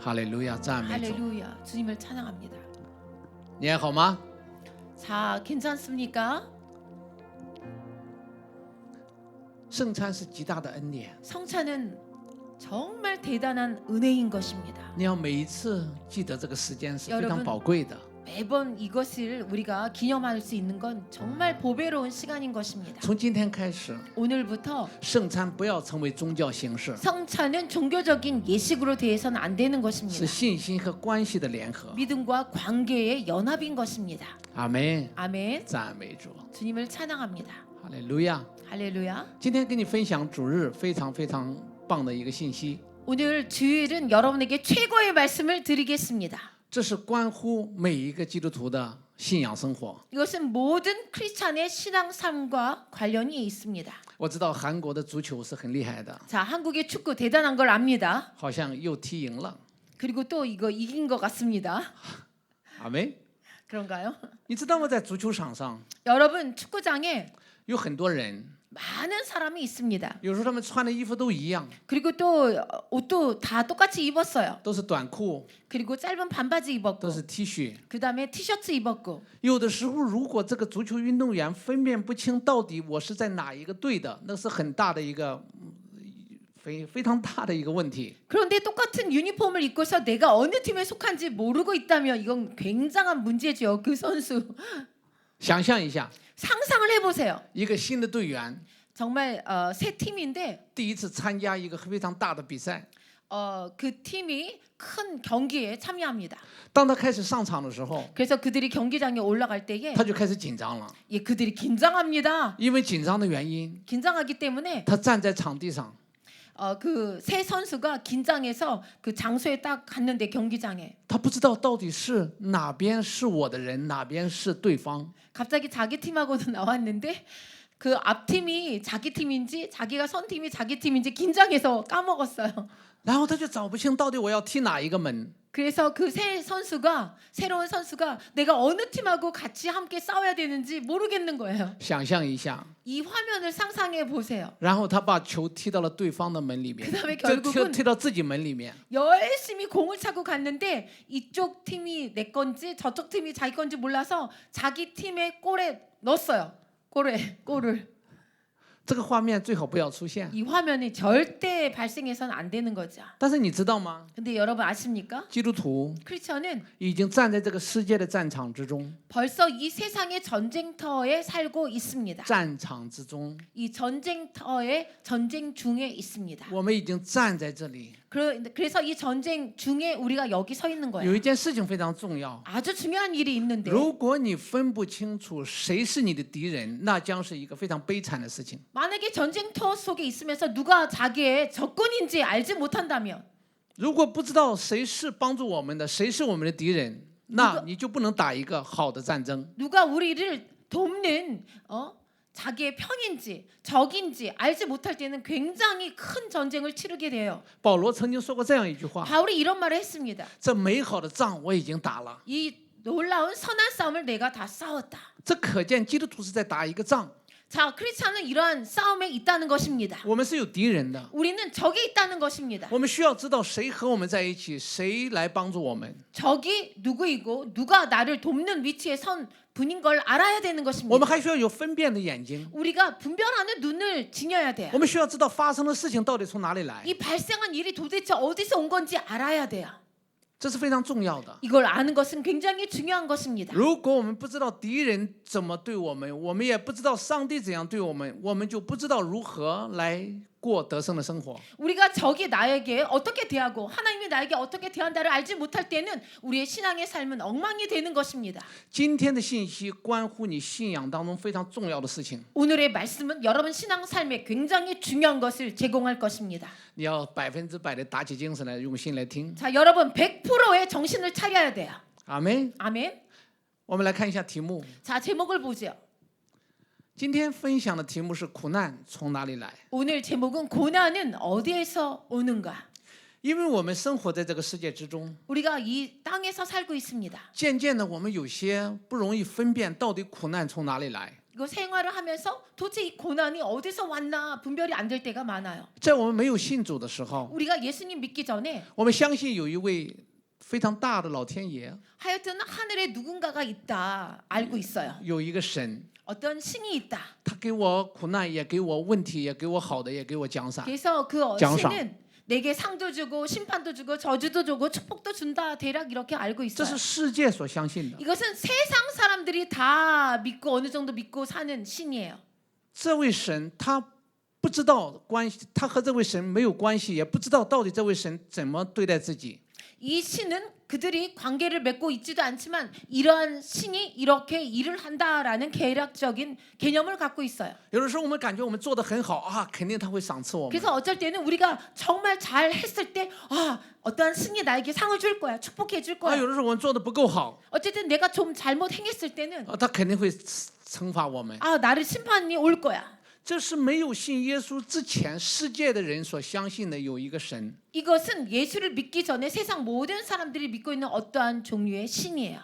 哈利路亚，赞美主。 할렐루야. 주님을 찬양합니다. 你还好吗？ 자, 괜찮습니까? 圣餐是极大的恩典， 성찬은 정말 대단한 은혜인 것입니다. 你要每一次记得这个时间是非 여러분 常宝贵的。 매번 이것을 우리가 기념할 수 있는 건 정말 보배로운 시간인 것입니다. 从今天开始， 오늘부터 圣餐不要成为宗教形式， 성찬은 종교적인 예식으로 대해서는 안 되는 是 것입니다. 信心和关系的联合。 믿음과 관계의 연합인 것입니다. 阿门， 아멘. 赞美主， 주님을 찬양합니다. 哈利路亚。 할렐루야. 今天跟你分享主日非常非常棒的一个信息， 오늘 주일은 여러분에게 최고의 말씀을 드리겠습니다. 这是关乎每一个基督徒的信仰生活。 이것은 모든 크리스찬의 신앙 삶과 관련이 있습니다. 我知道韩国的足球是很厉害的， 자, 한국의 축구 대단한 걸 압니다. 好像又踢赢了。 그리고 또 이거 이긴 것 같습니다. 阿门。 그런가요? 你知道吗？在足球场上 여러분, 축구장에 有很多人， 많은 사람이 있습니다. 有时候他们穿的衣服都一样， 그리고 또 옷도 다 똑같이 입었어요. 都是短裤， 그리고 짧은 반바지 都 입었고 是 T 恤。 그다음에 티셔츠 입었고 有的时候，如果这个足球运动员分辨不清到底我是在哪一个队的，那是很大的一个非常大的一个问题。 그런데 똑같은 유니폼을 입고서 내가 어느 팀에 속한지 모르고 있다면 이건 굉장한 문제죠. 그 선수 想象一下， 상상을 해보세요. 一个新的队员 정말 새 팀인데 第一次参加一个非常大的比赛， 그 팀이 큰 경기에 참여합니다. 当他开始上场的时候， 그래서 그들이 경기장에 올라갈 때에 他就开始紧张了， 예, 그들이 긴장합니다. 因为紧张的原因， 긴장하기 때문에 他站在场地上， 그 새 선수가 긴장해서 그 장소에 딱 갔는데 경기장에 他不知道到底是哪边是我的人，哪边是对方。 갑자기 자기 팀하고도 나왔는데 그 앞팀이 자기 팀인지 자기가 선 팀이 자기 팀인지 긴장해서 까먹었어요. 然后他就找不清到底我要踢哪一个门。 그래서 그 새로운 선수가 내가 어느 팀하고 같이 함께 싸워야 되는지 모르겠는 거예요. 想象一下， 이 화면을 상상해 보세요. 然后他把球踢到了对方的门里面， 그다음에 就 결국은 踢到自己门里面。 열심히 공을 차고 갔는데 이쪽 팀이 내 건지 저쪽 팀이 자기 건지 몰라서 자기 팀의 골에 넣었어요. 골을. 这个画面最好不要出现。 이 화면이 절대 발생해서는 안 되는 거죠. 但是你知道吗？ 근데 여러분 아십니까? 基督徒 크리스천은 已经站在这个世界的战场之中， 벌써 이 세상의 전쟁터에 살고 있습니다. 战场之中， 이 전쟁터의 전쟁 중에 있습니다. 我们已经站在这里。 그래서 이 전쟁 중에 우리가 여기 서 있는 有 거예요. 一件事情非常重要， 아주 중요한 일이 있는데 如果你分不清楚谁是你的敌人，那将是一个非常悲惨的事情。 만약에 전쟁터 속에 있으면서 누가 자기의 적군인지 알지 못한다면 如果不知道谁是帮助我们的，谁是我们的敌人，那你就不能打一个好的战争。 누가 우리를 돕는 자기의 편인지 적인지 알지 못할 때는 굉장히 큰 전쟁을 치르게 돼요. 保罗曾经说过这样一句话： 바울이 이런 말을 했습니다. 这美好的仗我已经打了。 이 놀라운 선한 싸움을 내가 다 싸웠다. 这可见基督徒是在打一个仗， 자, 크리스찬은 이러한 싸움에 있다는 것입니다. 我们是有敌人的， 우리는 적이 있다는 것입니다. 我们需要知道谁和我们在一起，谁来帮助我们。 적이 누구이고 누가 나를 돕는 위치에 선 분인 걸 알아야 되는 我们 것입니다. 还需要有分辨的眼睛， 우리가 분별하는 눈을 지녀야 돼요. 我们需要知道发生的事情到底从哪里来， 이 발생한 일이 도대체 어디서 온 건지 알아야 돼요. 这是非常重要的。 이걸 아는 것은 굉장히 중요한 것입니다. 如果我们不知道敌人怎么对我们，我们也不知道上帝怎样对我们，我们就不知道如何来过得胜的生活。 우리가 적이 나에게 어떻게 대하고 하나님이 나에게 어떻게 대한다를 알지 못할 때는 우리의 신앙의 삶은 엉망이 되는 것입니다. 今天的信息关乎你信仰当中非常重要的事情， 오늘의 말씀은 여러분 신앙 삶에 굉장히 중요한 것을 제공할 것입니다. 你要100%的打起精神来，用心来听。 자, 여러분 100%의 정신을 차려야 돼요. 阿门。 아멘. 我们来看一下题目， 자, 제목을 보죠. 今天分享的题目是苦难从哪里来？ 오늘 제목은 고난은 어디에서 오는가? 因为我们生活在这个世界之中， 우리가 이 땅에서 살고 있습니다. 渐渐的我们有些不容易分辨到底苦难从哪里来。 이거 생활을 하면서 도대체 이 고난이 어디서 왔나 분별이 안 될 때가 많아요. 在我们没有信主的时候， 우리가 예수님 믿기 전에 我们相信有一位非常大的老天爷， 하여튼 하늘에 누군가가 있다 알고 있어요. 有一个神， 어떤 신이 있다. 他给我苦难，也给我问题，也给我好的，也给我奖赏。 그래서 그 장상. 신은 내게 상도 주고 심판도 주고 저주도 주고 축복도 준다. 대략 이렇게 알고 这 있어요. 是世界所相信的。 이것은 세상 사람들이 다 믿고 어느 정도 믿고 사는 신이에요. 这位神他不知道关系，他和这位神没有关系，也不知道到底这位神怎么对待自己。 이 신은 그들이 관계를 맺고 있지도 않지만 이러한 신이 이렇게 일을 한다라는 계략적인 개념을 갖고 있어요. 有的时候我们感觉我们做得很好啊，肯定他会赏赐我们。 그래서 어쩔 때는 우리가 정말 잘 했을 때 어떠한 신이 나에게 상을 줄 거야. 축복해 줄 啊， 거야. 有的时候我们做得不够好， 어쨌든 내가 좀 잘못 행했을 때는 他肯定会惩罚我们。 나를 심판이 올 거야. 这是没有信耶稣之前世界的人所相信的有一个神。 이것은 예수를 믿기 전에 세상 모든 사람들이 믿고 있는 어떠한 종류의 신이에요.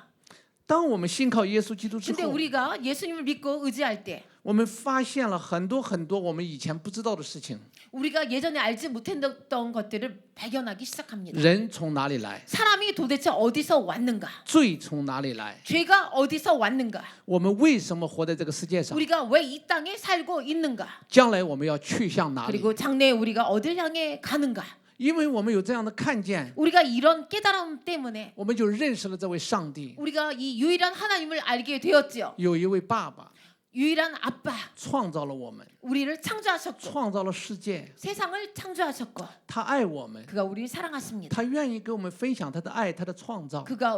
当我们信靠耶稣基督之 근데 后， 우리가 예수님을 믿고 의지할 때 我们发现了很多很多我们以前不知道的事情。 우리가 예전에 알지 못했던 것들을 발견하기 시작합니다. 人从哪里来？ 사람이 도대체 어디서 왔는가? 罪从哪里来？ 죄가 어디서 왔는가? 我们为什么活在这个世界上？ 우리가 왜 이 땅에 살고 있는가? 将来我们要去向哪里？ 그리고 장래에 우리가 어딜 향해 가는가? 因为我们有这样的看见， 우리가 이런 깨달음 때문에 我们就认识了这位上帝。 우리가 이 유일한 하나님을 알게 되었지요. 有一位爸爸 유일한 아빠, 创造了我们， 우리를 창조하셨고 创造了世界， 세상을 창조하셨고 他爱我们， 그가 우리를 사랑하십니다. 他愿意给我们分享他的爱，他的创造。 그가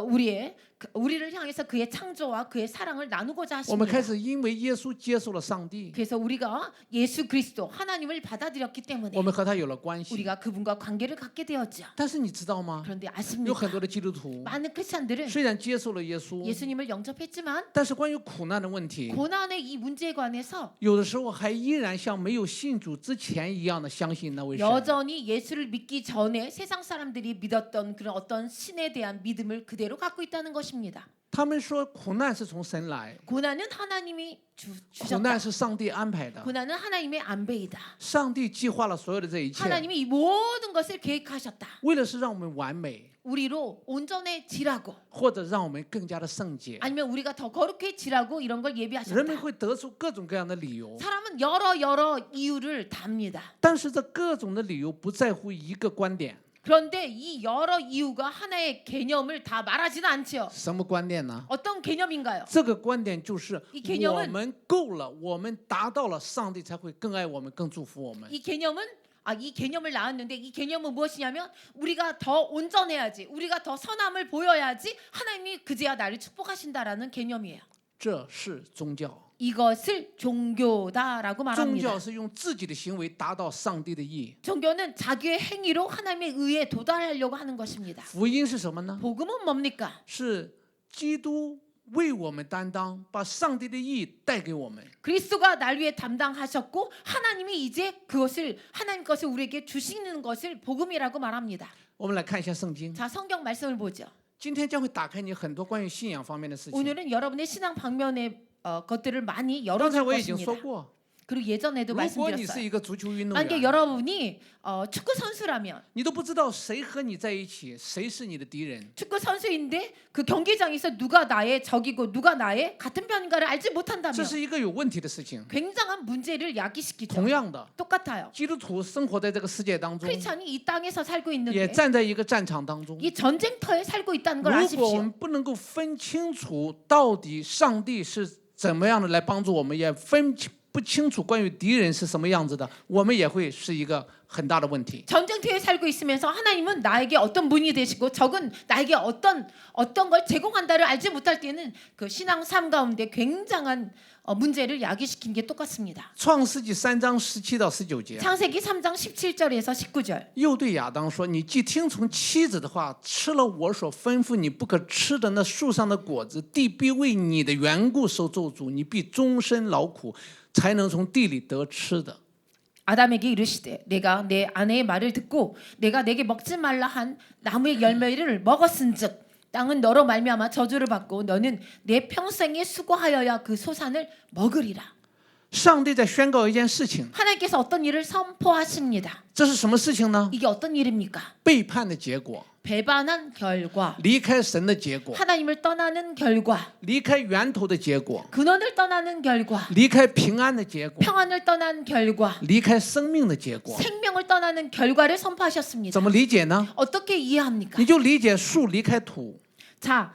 우리를 향해서 그의 창조와 그의 사랑을 나누고자 我们开 하십니다. 始因为耶稣接受了上帝， 그래서 우리가 예수 그리스도 하나님을 받아들였기 때문에 我们和他有了关系。 우리가 그분과 관계를 갖게 되었죠. 但是你知道吗？ 그런데 有 아십니까? 很多的基督徒 많은 크리스천들은 虽然接受了耶稣， 예수님을 영접했지만 但是关于苦难的问题， 고난의 이 문제에 관해서 有的时候还依然像没有信主之前一样的相信那位神。 여전히 예수를 믿기 전에 세상 사람들이 믿었던 그런 어떤 신에 대한 믿음을 그대로 갖고 있다는 것입니다. 他们说苦难是从神来， 고난은 하나님이 苦难 주셨다. 是上帝安排的， 고난은 하나님의 안배이다. 上帝计划了所有的这一切， 하나님이 이 모든 것을 계획하셨다. 为了是让我们完美， 우리로 온전해지라고 或者让我们更加的圣洁。 아니면 우리가 더 거룩해지라고 이런 걸 人们 예비하셨다. 会得出各种各样的理由， 사람은 여러 이유를 답니다. 但是这各种的理由不在乎一个观点， 그런데 이 여러 이유가 하나의 개념을 다 말하지는 않지요. 什么观点呢？ 어떤 개념인가요? 这个观点就是 이 개념은 我们够了，我们达到了，上帝才会更爱我们，更祝福我们。 이 개념을 낳았는데 이 개념은 무엇이냐면 우리가 더 온전해야지, 우리가 더 선함을 보여야지 하나님이 그제야 나를 축복하신다라는 개념이에요. 这是宗教， 이것을 종교다라고 宗 말합니다. 教是用自己的行为达到上帝的意。 종교는 자기의 행위로 하나님의 의에 도달하려고 하는 것입니다. 福音是什么呢？ 복음은 뭡니까? 是基督为我们担当，把上帝的义带给我们。 그리스도가 날 위해 담당하셨고 하나님이 이제 그것을 하나님 것을 우리에게 주시는 것을 복음이라고 말합니다. 我们来看一下圣经， 자, 성경 말씀을 보죠. 今天将会打开你很多关于信仰方面的事情。 오늘은 여러분의 신앙 방면의 것들을 많이 刚 열어줄 才我已经说 것입니다. 过， 그리고 예전에도 如果你是 말씀드렸어요. 一个足球运动 만약에 员， 여러분이 축구 선수라면 你都不知道谁和你在一起，谁是你的敌人。 축구 선수인데 그 경기장에서 누가 나의 적이고 누가 나의 같은 편인가를 알지 这 못한다면 是一个有问题的事情。 굉장한 문제를 야기시키죠. 同样的， 똑같아요. 基督徒生活在这个世界当中， 크리스천이 이 땅에서 살고 也 있는데 站在一个战场当中。 이 전쟁터에 살고 있다는 걸 如果我 아십시오. 们不能够分清楚到底上帝是怎么样的来帮助我们，也分不清楚关于敌人是什么样子的，我们也会是一个很大的问题。 전쟁터에 살고 있으면서 하나님은 나에게 어떤 분이 되시고 적은 나에게 어떤 걸 제공한다를 알지 못할 때는 그 신앙 삶 가운데 굉장한 문제를 야기시킨 게 똑같습니다. 创世纪3章17到19节， 창세기 3장 17절에서 19절. 又对亚当说：“你既听从妻子的话，吃了我所吩咐你不可吃的那树上的果子，地必为你的缘故受咒诅，你必终身劳苦，才能从地里得吃的。” 아담에게 이르시되 내가 내 아내의 말을 듣고 내가 내게 먹지 말라 한 나무의 열매를 먹었은즉 땅은 너로 말미암아 저주를 받고 너는 내 평생에 수고하여야 그 소산을 먹으리라. 上帝在宣告一件事情， 하나님께서 어떤 일을 선포하십니다. 这是什么事情呢？ 이게 어떤 일입니까? 背叛的结果， 배반한 결과, 离开神的结果， 하나님을 떠나는 결과, 离开源头的结果， 근원을 떠나는 결과, 离开平安的结果， 평안을 떠난 결과, 离开生命的结果。 생명을 떠나는 결과를 선포하셨습니다. 怎么理解呢？ 어떻게 이해합니까? 你就理解树离开土， 자,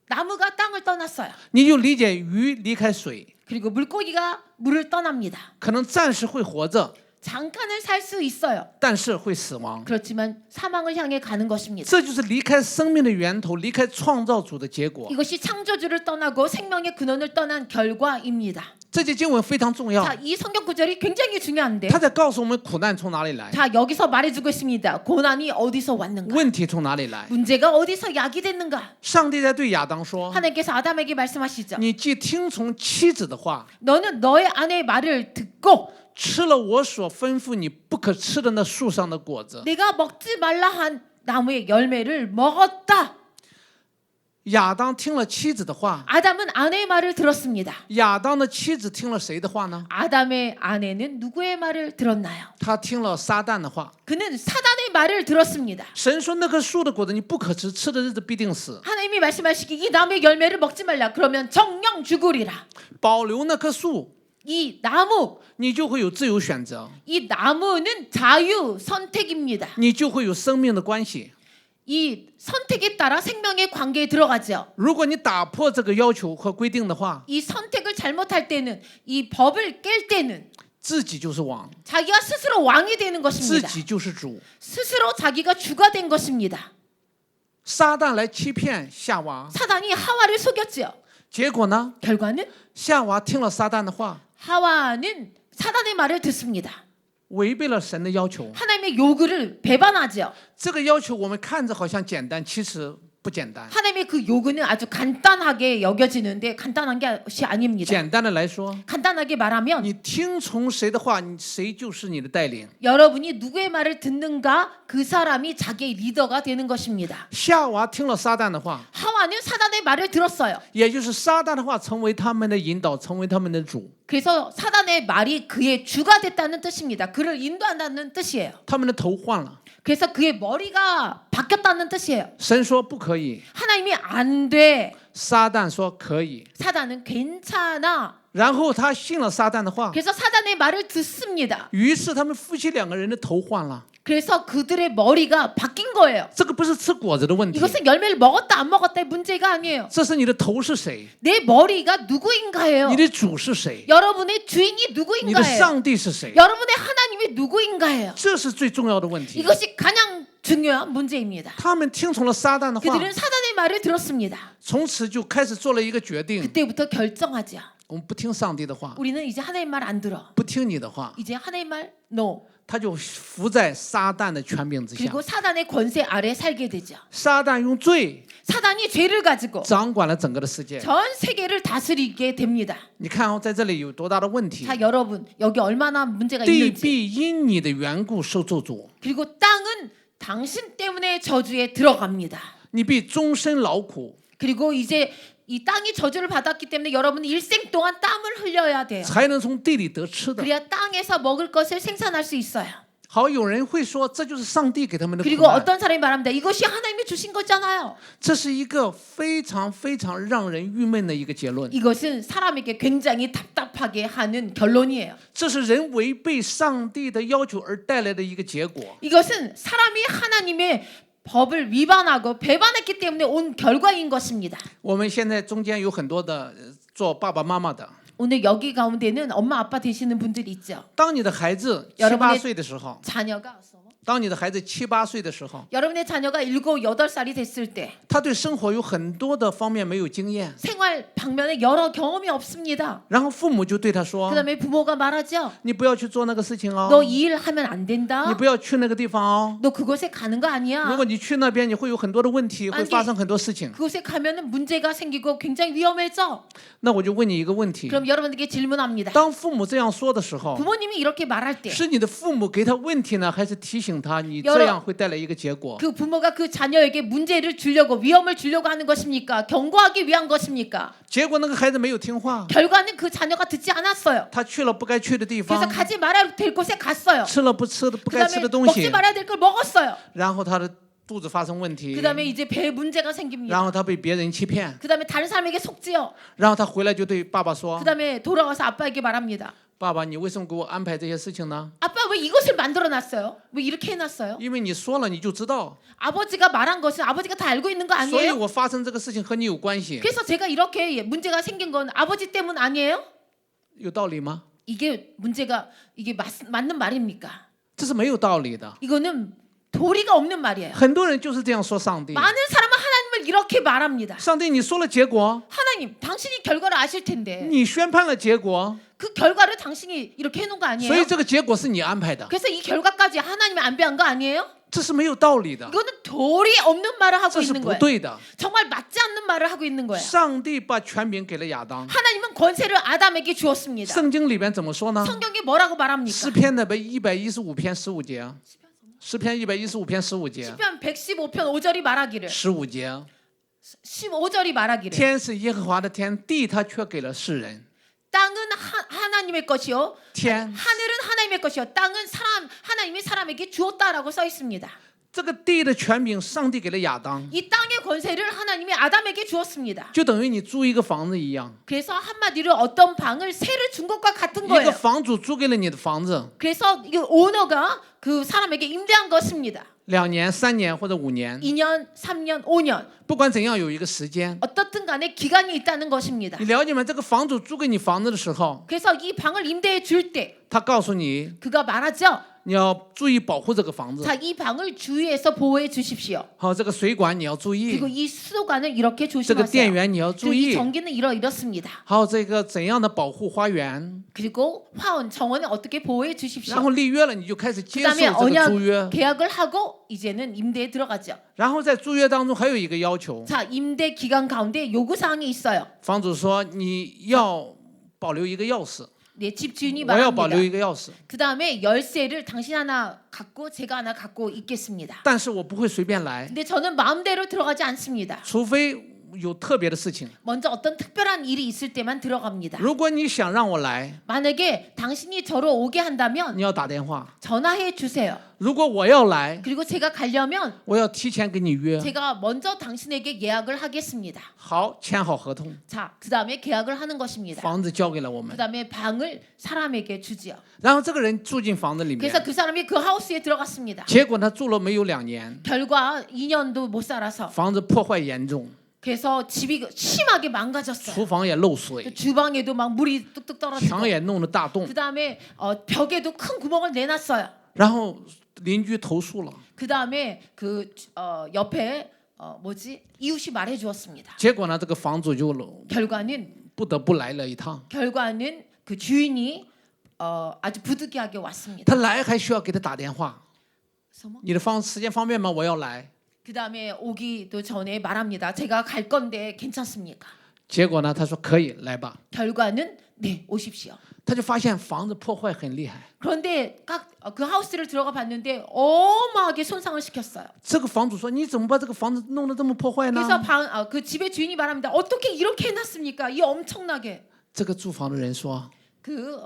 나무가 땅을 떠났어요. 你就理解鱼离开水， 그리고 물고기가 물을 떠납니다. 可能暂时会活着， 잠깐은 살 수 있어요. 但是会死亡。 그렇지만 사망을 향해 가는 것입니다. 这就是离开生命的源头，离开创造主的结果。 이것이 창조주를 떠나고 생명의 근원을 떠난 결과입니다. 这节经文非常重要， 자, 이 성경 구절이 굉장히 중요한데 他在告诉我们苦难从哪里来， 자, 여기서 말해주고 있습니다. 고난이 어디서 왔는가? 问题从哪里来。 문제가 어디서 야기됐는가? 上帝在对亚当说 하나님께서 아담에게 말씀하시죠. ：“你既听从妻子的话， 너는 너의 아내의 말을 듣고 吃了我所吩咐你不可吃的那树上的果子。 내가 먹지 말라 한 나무의 열매를 먹었다. ”亚当听了妻子的话， 아담은 아내의 말을 들었습니다. 亚当的妻子听了谁的话呢？ 아담의 아내는 누구의 말을 들었나요? 他听了撒旦的话。 그는 사단의 말을 들었습니다. 神说那棵树的果子你不可吃，吃的日子必定死。 하나님이 말씀하시기 이 나무의 열매를 먹지 말라. 그러면 정령 죽으리라. 保留那棵树， 이 나무, 你就会有自由选择， 이 나무는 자유 선택입니다. 你就会有生命的关系。 이 선택에 따라 생명의 관계에 들어가죠. 如果你打破这个要求和规定的话， 이 선택을 잘못할 때는 이 법을 깰 때는 自己就是王， 자기가 스스로 왕이 되는 自 것입니다. 己就是主。 스스로 자기가 주가 된 것입니다. 撒旦来欺骗夏娃， 사단이 하와를 속였죠. 结果呢？ 결과는 夏娃听了撒旦的话， 하와는 사단의 말을 듣습니다. 违背了神的要求。 하나님의 요구를 배반하죠. 这个要求我们看着好像简单，其实不简单。 하나님의 그 요구는 아주 간단하게 여겨지는데 간단한 것이 아닙니다. 简单的来说， 간단하게 말하면 你听从谁的话，谁就是你的带领。 여러분이 누구의 말을 듣는가 그 사람이 자기의 리더가 되는 것입니다. 夏娃听了撒旦的话， 하와는 사단의 말을 들었어요. 也就是撒旦的话成为他们的引导，成为他们的主。 그래서 사단의 말이 그의 주가 됐다는 뜻입니다. 그를 인도한다는 뜻이에요. 他们的头换了。 그래서 그의 머리가 바뀌었다는 뜻이에요. 神说不可以， 하나님이 안 돼. 撒旦说可以。 사단은 괜찮아. 然后他信了撒旦的话， 그래서 사단의 말을 듣습니다. 于是他们夫妻两个人的头换了。 그래서 그들의 머리가 바뀐 거예요. 这个不是吃果子的问题， 이것은 열매를 먹었다 안 먹었다의 문제가 아니에요. 这是你的头是谁， 내 머리가 누구인가예요. 你的主是谁， 여러분의 주인이 你的 누구인가예요. 上帝是谁， 여러분의 하나님이 누구인가예요. 这是最重要的问题。 이것이 가장 중요한 문제입니다. 他们听从了撒旦的话， 그들은 사단의 말을 들었습니다. 从此就开始做了一个决定： 그때부터 결정하죠. 我们不听上帝的话， 우리는 이제 하나님의 말 안 들어. 不听你的话， 이제 하나님의 말 no. 他就服在撒旦的权柄之下。 그리고 사단의 권세 아래 살게 되죠. 撒旦用罪 사단이 죄를 가지고 掌管了整个的世界。 전 세계를 다스리게 됩니다. 你看哦，在这里有多大的问题？ 자, 여러분 여기 얼마나 문제가 地 있는지. 必因你的缘故受咒诅， 그리고 땅은 당신 때문에 저주에 들어갑니다. 你必终身劳苦， 그리고 이제 이 땅이 저주를 받았기 때문에 여러분은 일생 동안 땀을 흘려야 돼요. 才能从地里得吃的。 그래야 땅에서 먹을 것을 생산할 수 있어요. 好，有人会说，这就是上帝给他们的苦 그리고 难， 어떤 사람이 말합니다. 이것이 하나님이 주신 거잖아요. 这是一个非常非常让人郁闷的一个结论。 이것은 사람에게 굉장히 답답하게 하는 결론이에요. 这是人违背上帝的要求而带来的一个结果。 이것은 사람이 하나님의 법을 위반하고 배반했기 때문에 온 결과인 것입니다. 我们现在中间有很多的做爸爸妈妈的， 오늘 여기 가운데는 엄마 아빠 되시는 분들이 있죠. 当你的孩子七 여러분의 八岁的时候， 자녀가 当你的孩子七八岁的时候， 여러분의 자녀가 7, 8살이 됐을 때 他对生活有很多的方面没有经验， 생활 방면에 여러 경험이 없습니다. 然后父母就对他说 그다음에 부모가 말하죠. 你不要去做那个事情 너 哦， 이 일 하면 안 你 된다. 不要去那个地方哦。 너 그곳에 가는 거 如 아니야. 果你去那边，你会有很多的问题， 아니 会发生很多事情。 그곳에 가면은 문제가 생기고 굉장히 위험해져. 那我就问你一个问题： 그럼 여러분에게 질문합니다. 当父母这样说的时候， 부모님이 이렇게 말할 때 是你的父母给他问题呢，还是提醒醒他，你 여러 这样会带来一个结果。 그 부모가 그 자녀에게 문제를 주려고 위험을 주려고 하는 것입니까? 경고하기 위한 것입니까? 结果那个孩子没有听话， 결과는 그 자녀가 듣지 않았어요. 他去了不该去的地 그래서 方， 가지 말아야 될 곳에 갔어요. 吃了不该吃 그다음에 的东 먹지 西， 말아야 될 걸 먹었어요. 然后他的肚子发生问题， 그다음에 이제 배에 문제가 然 생깁니다. 后他被别人欺骗， 그다음에 다른 사람에게 속지요. 然后他回来就对爸爸说 그다음에 돌아와서 아빠에게 말합니다. ：“爸爸，你为什么给我安排这些事情呢？ 아빠 왜 이것을 만들어 놨어요? 왜 이렇게 해놨어요? 因为你说了你就知道， 아버지가 말한 것은 아버지가 다 알고 있는 거 所以 아니에요? 我发生这个事情和你有关系， 그래서 제가 이렇게 문제가 생긴 건 아버지 때문 아니에요? 有道理吗？ 이게 문제가 이게 맞는 말입니까? 这是没有道理的。 이거는 도리가 없는 말이에요. 很多人就是这样说上帝， 많은 사람은 하나님을 이렇게 말합니다. 上帝你说了结果， 하나님, 당신이 결과를 아실 텐데 你宣判了结果， 그 결과를 당신이 이렇게 해놓은 거 所 아니에요? 以这个结果是你安排的， 그래서 이 결과까지 하나님이 안배한 거 아니에요? 这是没有道理的， 이거는 도리 없는 말을 하고 这是 있는 不 거예요. 对的。 정말 맞지 않는 말을 하고 있는 거예요. 上帝把权柄给了亚当， 하나님은 권세를 아담에게 주었습니다. 圣经里边怎么说呢？ 성경이 뭐라고 말합니까? 诗篇的115篇15节，诗篇115篇15节， 시편 115편 5절이 말하기를 15节， 15절이 말하기를 天是耶和华的天，地他却给了世人。 땅은 하나님의 것이요 天 하늘은 하나님의 것이요 땅은 하나님이 사람에게 주었다라고 써 있습니다. 这个地的权柄，上帝给了亚当， 이 땅의 권세를 하나님이 아담에게 주었습니다. 就等于你租一个房子一样， 그래서 한마디로 어떤 방을 세를 준 것과 같은 一个 거예요. 房主租给了你的房子， 그래서 이 오너가 그 사람에게 임대한 것입니다. 2年、3年或者5年， 2년, 3년, 5년 不管怎样有一个时间。 어떻든 간에 기간이 있다는 것입니다. 你了解吗？这个房主租给你房子的时候， 그래서 이 방을 임대해 줄 때 他告诉你， 그가 말하죠. 你要注意保护这个房子。 자, 이 방을 주위에서 보호해 주십시오. 好，这个水管你要注意 그리고 ，이 수도관을 이렇게 这个电 조심하세요. 源你要 그리고 注 이 意， 전기는 이렇습니다. 还有这个怎样的保护花园。 그리고 화원, 정원을 어떻게 보호해 然 주십시오. 后立约了，你就开始接受 그다음에 这个租约 언약 。 계약을 하고 이제는 임대에 들어가죠. 然后在租约当中还有一个要求， 자, 임대 기간 가운데 요구 사항이 있어요. 房主说你要保留一个钥匙， 네, 집 주인이 我要保 말합니다. 留一个钥匙， 그다음에 열쇠를 당신 하나 갖고 제가 하나 갖고 있겠습니다. 但是我不会随便来， 근데 저는 마음대로 들어가지 않습니다. 除非有特别的事情。 먼저 어떤 특별한 일이 있을 때만 들어갑니다. 如果你想让我来， 만약에 당신이 저로 오게 한다면 你要打电话； 전화해 주세요. 如果我要来， 그리고 제가 가려면 我要提前跟你约， 제가 먼저 당신에게 예약을 하겠습니다. 好，签好合同， 자, 그다음에 계약을 하는 것입니다. 房子交给了我们。 그다음에 방을 사람에게 주지요. 然后这个人住进房子里面， 그래서 그 사람이 그 하우스에 들어갔습니다. 结果他住了没有2年， 결과 2년도 못 살아서 房子破坏严重， 그래서 집이 심하게 망가졌어요. 厨房也漏水， 주방에도 막 물이 뚝뚝 떨어지고 墙也弄了大洞， 그다음에 벽에도 큰 구멍을 내놨어요. 然后邻居投诉了， 그다음에 그 옆에 이웃이 말해 주었습니다. 结果呢，这个房主就 결과는 不得不来了一趟。 그 주인이 아주 부득이하게 왔습니다. 他来还需要给他打电话， 서머? 你的时间方便吗？我要来。 그다음에 오기도 전에 말합니다. 제가 갈 건데 괜찮습니까? 结果呢，他说可以来吧。 결과는 네, 오십시오. 他就发现房子破坏很厉害， 그런데 그 하우스를 들어가 봤는데 어마하게 손상을 시켰어요. 这个房主说：“你怎么把这个房子弄得这么破坏呢 그래서 그 집의 주인이 말합니다. 어떻게 이렇게 해놨습니까? 이 엄청나게. 这个住房的人说 그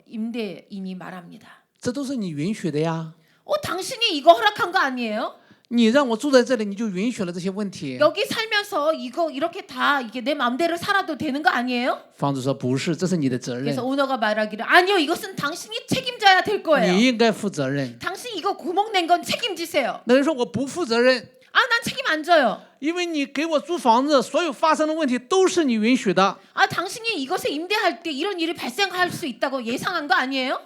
임대인이 말합니다. 这都是你允许的呀， 당신이 이거 허락한 거 아니에요? 你让我住在这里，你就允许了这些问题。 여기 살면서 이거 이렇게 다 이게 내 마음대로 살아도 되는 거 아니에요? 房主说：“不是，这是你的责任， 그래서 오너가 말하기를 아니요, 이것은 당신이 책임져야 될 거예요. 你应该负责任。 당신 이거 구멍 낸 건 책임지세요. ”那人说：“我不负责任， 난 책임 안 져요. 因为你给我租房子，所有发生的问题都是你允许的。 당신이 이것에 임대할 때 이런 일이 발생할 수 있다고 예상한 거 아니에요?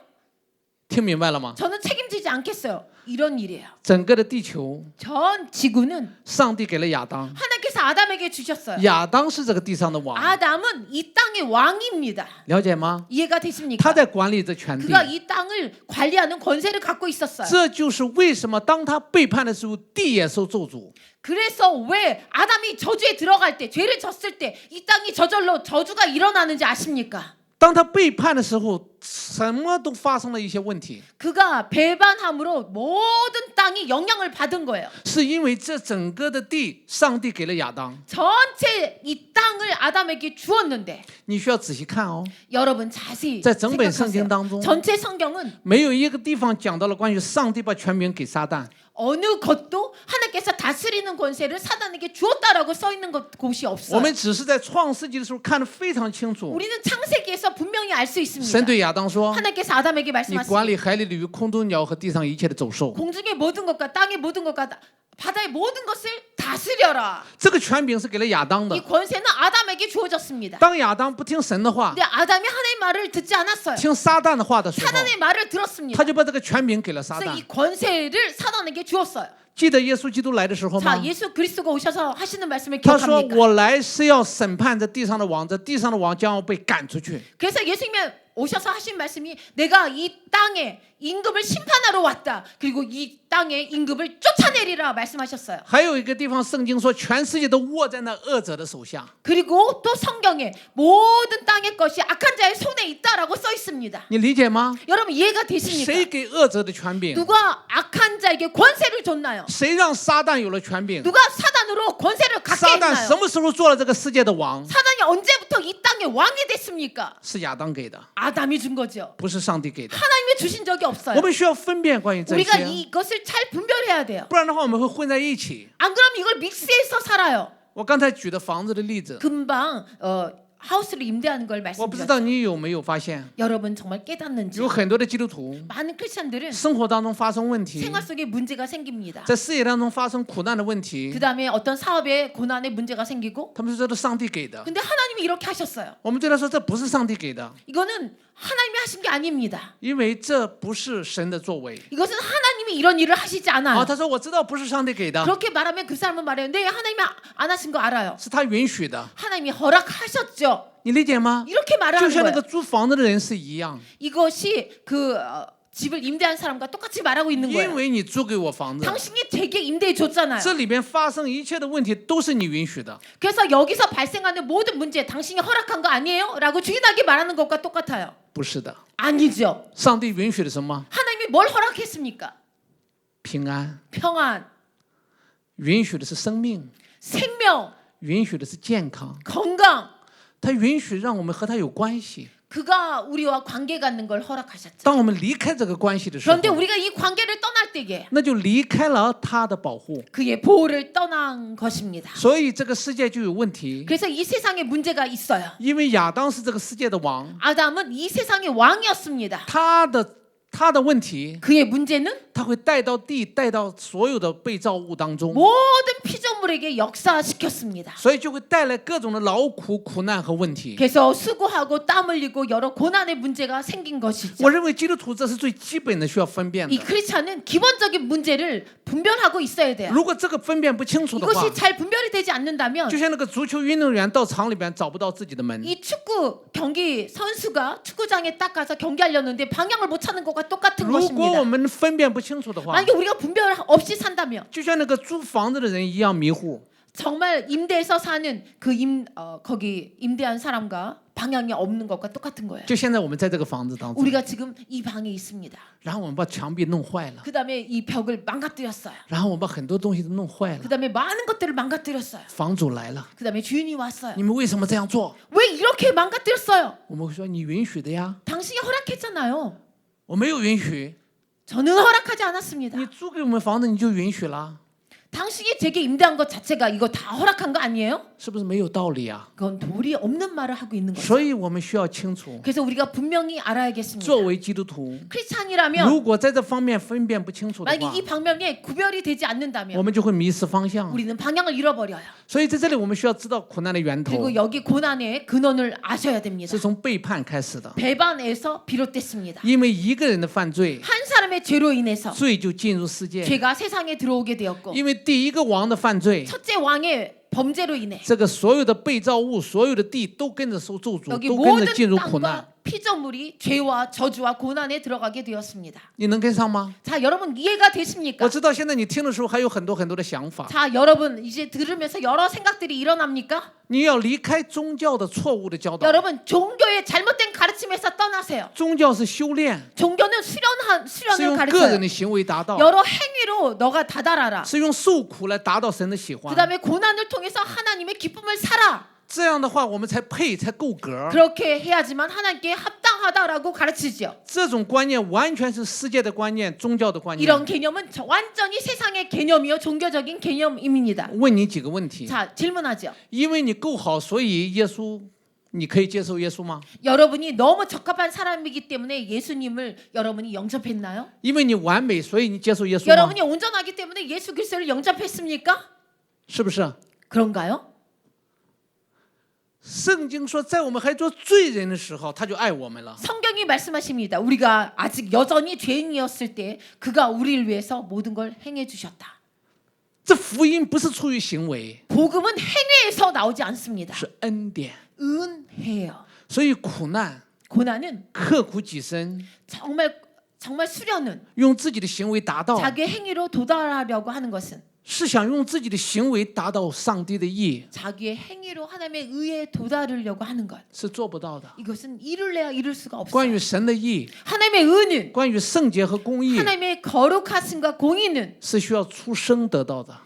听明白了吗？ 저는 책임지지 않겠어요. 이런 일이에요. 整个的地球， 전 지구는 上帝给了亚当， 하나님께서 아담에게 주셨어요. 亚当是这个地上的王， 아담은 이 땅의 왕입니다. 了解吗？ 이해가 他 되십니까? 在管理这全地。 그가 이 땅을 관리하는 권세를 갖고 있었어요. 这就是为什么当他背叛的时候，地也受咒诅。 그래서 왜 아담이 저주에 들어갈 때, 죄를 졌을 때 이 땅이 저절로 저주가 일어나는지 아십니까? 当他背叛的时候，什么都发生了一些问题， 그가 배반함으로 모든 땅이 영향을 받은 거예요. 是因为这整个的地，上帝给了亚当。 전체 이 땅을 아담에게 주었는데 你需要仔细看哦， 여러분 자세히 在整本圣 생각하세요. 经当中， 전체 성경은 没有一个地方讲到了关于上帝把权柄给撒旦。 어느 것도 하나님께서 다스리는 권세를 사단에게 주었다라고 써 있는 곳이 我 없어요. 们只是在创世纪的时候看得非常清楚。 우리는 창세기에서 분명히 알 수 神 있습니다. 对亚当说 하나님께서 아담에게 ：“你管 말씀하시니 理海里的鱼、空中鸟和地上一切的走兽。 공중의 모든 것과 땅의 모든 것과 바다의 모든 것을 다스려라. ”这个权柄是给了亚当 이 的。 권세는 아담에게 주어졌습니다. 当亚当不听神的话， 근데 아담이 하나님의 말을 듣지 않았어요. 听撒旦的话的时候， 사단의 말을 들었습니다. 他就把这个权柄给了撒 그래서 旦 이 。 권세를 사단에게 주었어요. 记得耶稣基督来的时候 자, 吗？ 예수 그리스도가 오셔서 하시는 말씀을 他说：“ 기억합니까? 我来是要审判这地上的王，这地上的王将要被赶出去。 그래서 예수님이 오셔서 하신 말씀이 내가 이 땅에 임금을 심판하러 왔다. 그리고 이 땅의 임금을 쫓아내리라 말씀하셨어요. 还有一个地方，圣经说全世界都握在那恶者的手下。 그리고 또 성경에 모든 땅의 것이 악한 자의 손에 있다라고 써 있습니다. 你理解吗？ 여러분 이해가 되십니까? 谁给恶者的权柄？ 누가 악한 자에게 권세를 줬나요? 谁让撒旦有了权柄？ 누가 사단으로 권세를 갖게 撒旦 했나요? 什么时候做了这个世界的王？ 사단이 언제부터 이 땅의 왕이 됐습니까? 是亚当给的， 아담이 준 거죠. 不是上帝给的。 하나님이 주신 적이 我 없어요. 们需要分辨关于这 우리가 些， 이것을 잘 분별해야 돼요. 不然的话我们会混在一起。 안 그러면 이걸 믹스해서 살아요. 我刚才举的房子的例子， 금방 하우스를 임대하는 걸 我不知 말씀드렸죠. 道你有没有发现， 여러분 정말 깨닫는지 有很多的基督徒 많은 크리스천들은 生活当中发生问题， 생활 속에 문제가 생깁니다. 在事业当中发生苦难的问 그 题， 다음에 어떤 사업에 고난의 문제가 생기고 他们说这是上帝给的。 근데 하나님이 이렇게 하셨어요. 我们对他说这不是上帝给的， 이거는 하나님이 하신 게 아닙니다. 因为这不是神的作为。 이것은 하나님이 이런 일을 하시지 啊， 않아요. 他说我知道不是上帝给的， 그렇게 말하면 그 사람은 말해요. 네, 하나님이 안 하신 거 알아요. 是他允许的， 하나님이 허락하셨죠. 你理解吗？ 이렇게 就 말하는 像那 거예요. 个租房子的人是一样， 이것이 그 집을 임대한 사람과 똑같이 말하고 있는 因 거예요. 为你租给我房子， 당신이 제게 임대해 줬잖아요. 这里边发生一切的问题都是你允许的。 그래서 여기서 발생하는 모든 문제 당신이 허락한 거 아니에요? 라고 주인에게 말하는 것과 똑같아요. 不是的， 아니죠. 上帝允许的什么？ 하나님이 뭘 허락했습니까? 平安， 평안, 允许的是生命， 생명, 允许的是健康， 건강. 他允许让我们和他有关系。 그가 우리와 관계 갖는 걸 허락하셨죠. 当我们离开这个关系的时候， 그런데 우리가 이 관계를 떠날 때에 那就离开了他的保护， 그의 보호를 떠난 것입니다. 所以这个世界就有问题。 그래서 이 세상에 문제가 있어요. 因为亚当是这个世界的王， 아담은 이 세상의 왕이었습니다. 他的问题， 그의 문제는 他会带到地，带到所有的被造物当中， 모든 피조물에게 역사시켰습니다. 所以就会带来各种的劳苦、苦难和问题。 그래서 수고하고 땀 흘리고 여러 고난의 문제가 생긴 것이죠. 我认为基督徒这是最基本的需要分辨 이 的。 크리스찬은 기본적인 문제를 분별하고 있어야 돼요. 如果这个分辨不清楚的话， 이것이 잘 분별이 되지 않는다면 就像那个足球运动员到场里边找不到自己的门， 이 축구 경기 선수가 축구장에 딱 가서 경기하려는데 방향을 못 찾는 것과 똑같은 如果我 것입니다. 们分辨不清楚的话， 만약에 우리가 분별 없이 산다면 就像那个租房子的人一样迷糊。 정말 임대해서 사는 그 거기 임대한 사람과 방향이 없는 것과 똑같은 거예요. 就现在我们在这个房子当中， 우리가 지금 이 방에 있습니다. 然后我们把墙壁弄坏了， 그다음에 이 벽을 망가뜨렸어요. 然后我们把很多东西都弄坏了。 그다음에 많은 것들을 망가뜨렸어요. 房主来了， 그다음에 주인이 왔어요. 你们为什么这样做？ 왜 이렇게 망가뜨렸어요? 我们会说你允许的呀， 당신이 허락했잖아요. 我没有允许。 저는 허락하지 않았습니다. 你租给我们房子你就允许了， 당신이 제게 임대한 것 자체가 이거 다 허락한 거 아니에요? 是不是没有道理啊？ 그건 도리 없는 말을 하고 있는 거죠. 所以我们需要清楚， 그래서 우리가 분명히 알아야겠습니다. 作为基督徒， 크리스찬이라면 如果在这方面分辨不清楚的 만약에 话， 이 방면에 구별이 되지 我 않는다면 们就会迷失方向。 우리는 방향을 잃어버려요. 所以在这里，我们需要知道苦难的源头 그리고 여기 고난의 근원을 아셔야 됩니다. 是从背叛开始的， 배반에서 비롯됐습니다. 因为一个人的犯罪， 한 사람의 죄로 인해서 罪就进入世界； 죄가 세상에 들어오게 되었고 因为第一个王的犯罪， 첫째 왕의 범죄로 인해 这个所有的被造物、所有的地都跟着受咒诅， 여기 都跟着 모든 进入苦难。 땅과 피조물이 죄와 저주와 고난에 들어가게 되었습니다. 你能跟上吗？ 자, 여러분 이해가 되십니까? 我知道现在你听的时候还有很多很多的想法， 자, 여러분 이제 들으면서 여러 생각들이 일어납니까? 你要离开宗教的错误的教导， 여러분 종교의 잘못된 가르침에서 떠나세요. 宗教是修炼， 종교는 是 수련을 用个人 가르쳐요. 的行为达到， 여러 행위로 너가 다다라라. 是用受苦来达到神的喜欢。 그다음에 고난을 통해서 하나님의 기쁨을 살아. 这样的话，我们才配，才够格。 그렇게 해야지만 하나님께 합당하다라고 가르치죠. 这种观念完全是世界的观念，宗教的观念。 이런 개념은 완전히 세상의 개념이요 종교적인 개념입니다. 问你几个问题： 자, 질문하죠. 因为你够好，所以耶稣，你可以接受耶稣吗？ 여러분이 너무 적합한 사람이기 때문에 예수님을 여러분이 영접했나요? 因为你完美，所以你接受耶稣吗？ 여러분이 온전하기 때문에 예수 그리스도를 영접했습니까? 是不是？ 그런가요? 圣经说，在我们还做罪人的时候，他就爱我们了。 성경이 말씀하십니다. 우리가 아직 여전히 죄인이었을 때 그가 우리를 위해서 모든 걸 행해 주셨다. 这福音不是出于行为， 복음은 행위에서 나오지 않습니다. 是恩典。 은혜요. 所以苦难、 고난은 刻苦己身， 정말 수련은 用自己的行为达到， 자기 행위로 도달하려고 하는 것은 是想用自己的行为达到上帝的义， 자기의 행위로 하나님의 의에 도달하려고 하는 것. 是做不到的。 이것은 이룰래야 이룰 수가 关 없어요. 于神的义， 하나님의 의는 关于圣洁和公义， 하나님의 거룩하심과 공의는 是需要出生得到的。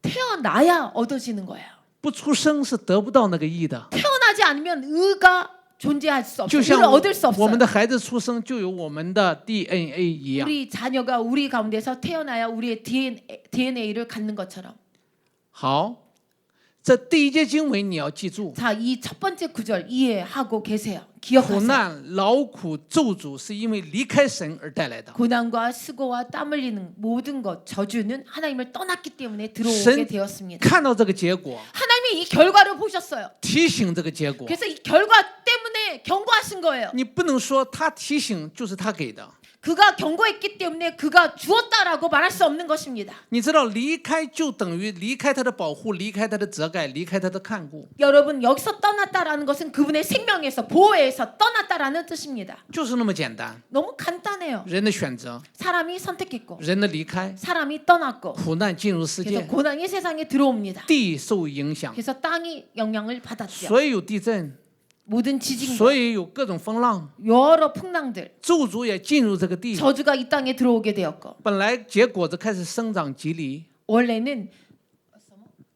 태어나야 얻어지는 거예요. 不出生是得不到那个义的。 태어나지 않으면 의가 존재할 수 就 없어요. 像 의를 얻을 수 我们 없어요. 的孩子出生就有我们的 DNA 一样。 우리 자녀가 우리 가운데서 태어나야 우리의 DNA를 갖는 것처럼. 好，这第一节经文你要记住： 자, 이 첫 번째 구절 이해하고 계세요. 苦 기억하세요. 难、劳苦、咒诅是因为离开神而带来的。 고난과 수고와 땀 흘리는 모든 것 저주는 하나님을 떠났기 때문에 들어오게 神 되었습니다. 看到这个结果， 하나님이 이 결과를 보셨어요. 提醒这个结果， 그래서 이 결과 때문에 경고하신 거예요. 你不能说他提醒就是他给的。 그가 경고했기 때문에 그가 주었다라고 말할 수 없는 것입니다. 你知道，离开就等于离开他的保护，离开他的遮盖，离开他的看顾， 여러분 여기서 떠났다라는 것은 그분의 생명에서 보호에서 떠났다라는 뜻입니다. 就是那么简单。 너무 간단해요. 人的选择， 사람이 선택했고 人的离开， 사람이 떠났고 苦难进入世 그래서 界， 고난이 세상에 들어옵니다. 地受影响， 그래서 땅이 영향을 받았죠. 所以有地震， 모든 지진과 所以有各种风浪， 여러 풍랑들 咒诅也进入这个地。 저주가 이 땅에 들어오게 되었고 本来结果子开始生长棘藜， 원래는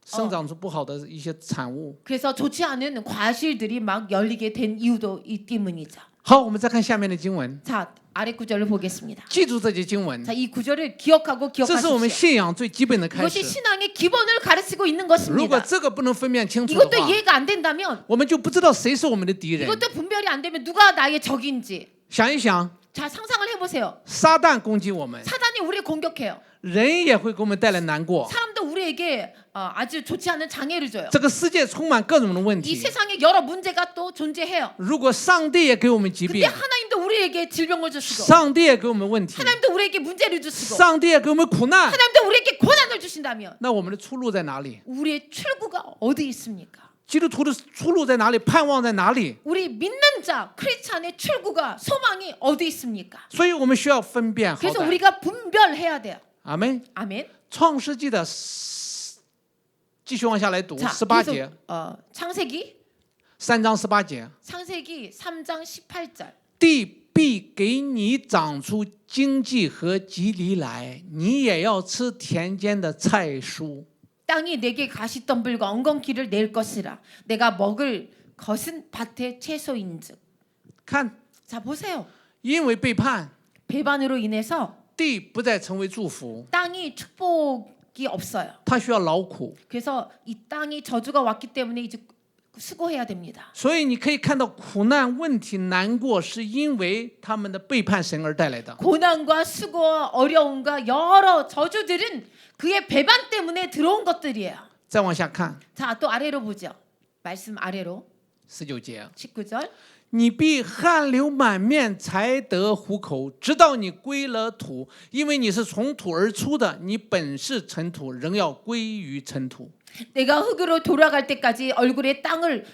生长出不好的一些产物。 그래서 좋지 않은 과실들이 막 열리게 된 이유도 이 때문이죠. 好，我们再看下面的经文， 자, 아래 구절을 보겠습니다. 记住这节经文， 자, 이 구절을 기억하고 这是我们 기억하십시오. 信仰最基本的开 이것이 始。 신앙의 기본을 가르치고 있는 如果 것입니다. 这个不能分辨清楚的 이것도 话， 이해가 안 된다면 我们就不知道谁是我们的敌人。 이것도 분별이 안 되면 누가 나의 적인지 想一想， 자, 상상을 해보세요. 撒旦攻击我们， 사단이 우리를 공격해요. 人也会给我们带来难过。 사람도 우리에게 아주 좋지 않은 장애를 줘요. 这个世界充满各种的问 이 题。 세상에 여러 문제가 또 존재해요. 如果上帝也给我们疾 근데 病， 하나님도 우리에게 질병을 주시고 上帝也给我们问题， 하나님도 우리에게 문제를 주시고 上帝也给我们苦难， 하나님도 우리에게 고난을 주신다면 那我们的出路在哪里？ 우리의 출구가 어디 있습니까? 基督徒的出路在哪里？盼望在哪里？ 우리 믿는 자 크리스찬의 출구가 소망이 어디 있습니까? 所以我们需要分辨好 그래서 歹。 우리가 분별해야 돼요. 阿门。 아멘. 创世纪的继续往下来读 자, 18 계속, 节， 창세기 3章18节， 창세기 3장 18절. 地必给你长出荆棘和棘藜来，你也要吃田间的菜蔬。 땅이 내게 가시덤불과 엉겅퀴를 낼 것이라. 내가 먹을 것은 밭의 채소인즉. 看， 자, 보세요. 因为背叛， 배반으로 인해서 地不再成为祝福， 땅이 축복이 없어요. 它需要劳苦。 그래서 이 땅이 저주가 왔기 때문에 이제 수고해야 됩니다. 所以你可以看到苦难、问题、难过，是因为他们的背叛神而带来的。 고난과 수고와 어려움과 여러 저주들은 그의 배반 때문에 들어온 것들이에요. 再往下看 자, 또 아래로 보죠. 말씀 아래로 19节， 19절. 你必汗流满面才得糊口，直到你归了土，因为你是从土而出的，你本是尘土，仍要归于尘土。 내가 흙으로 돌아갈 때까지 얼굴에 땀을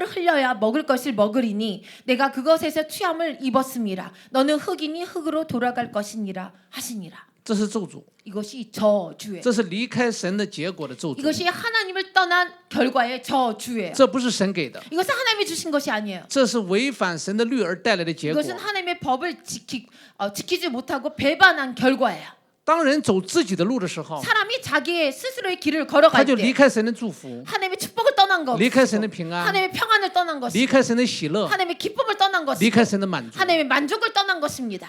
흘려야 먹을 것을 먹으리니 내가 그것에서 취함을 입었음이라. 너는 흙이니 흙으로 돌아갈 것이니라 하시니라. 这是咒诅， 이것이 저주예요. 这是离开神的结果的咒诅。 이것이 하나님을 떠난 결과의 저주예요. 这不是神给的， 이것은 하나님이 주신 것이 아니에요. 这是违反神的律而带来的结果。 이것은 하나님의 법을 지키지 못하고 배반한 결과예요. 当人走自己的路的时候， 사람이 자기의 스스로의 길을 他 걸어갈 就离 때 开神的祝福， 하나님의 축복을 떠난 것, 离开神的平安， 하나님의 평안을 떠난 것, 离开神的喜乐， 하나님의 기쁨을 떠난 것, 离开神的满足。 하나님의 만족을 떠난 것입니다.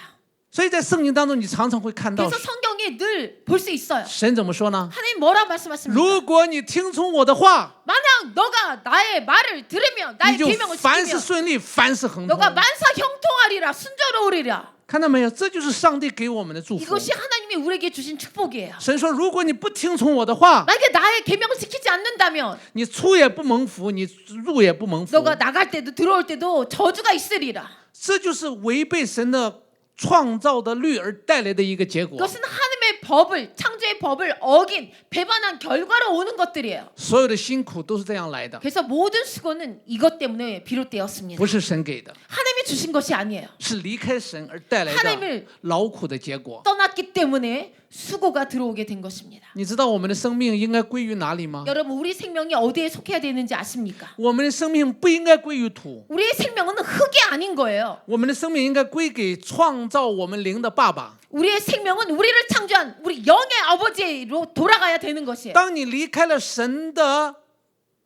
所以在圣经当中，你常常会看到 그래서 성경에 늘 볼 수 있어요. 神怎么说呢？ 하나님 뭐라고 말씀하십니까? 如果你听从我的话， 만약 너가 나의 말을 들으면 你 나의 就 계명을 凡事 지키면 顺利，凡事亨通。 너가 만사 형통하리라 순조로우리라. 看到没有？这就是上帝给我们的祝福。 이것이 하나님이 우리에게 주신 축복이에요. 神说：“如果你不听从我的话， 만약에 나의 계명을 지키지 않는다면 你出也不蒙福，你入也不蒙福。 너가 나갈 때도 들어올 때도 저주가 있으리라. 这就是违背神的创造的律而带来的一个结果。 그것은 하나님의 법을 창조의 법을 어긴 배반한 결과로 오는 것들이에요. 所有的辛苦都是这样来的， 그래서 모든 수고는 이것 때문에 비롯되었습니다. 不是神给的， 하나님이 주신 것이 아니에요. 是离开神而带来 하나님을 的劳苦的结果。 떠났기 때문에 수고가 들어오게 된 것입니다. 你知道我们的生命应该归于哪里吗？ 여러분 우리 생명이 어디에 속해야 되는지 아십니까? 我们的生命不应该归于土， 우리의 생명은 흙이 아닌 거예요. 我们的生命应该归给创造我们灵的爸爸。 우리의 생명은 우리를 창조한 우리 영의 아버지로 돌아가야 되는 것이에요. 当你离开了神的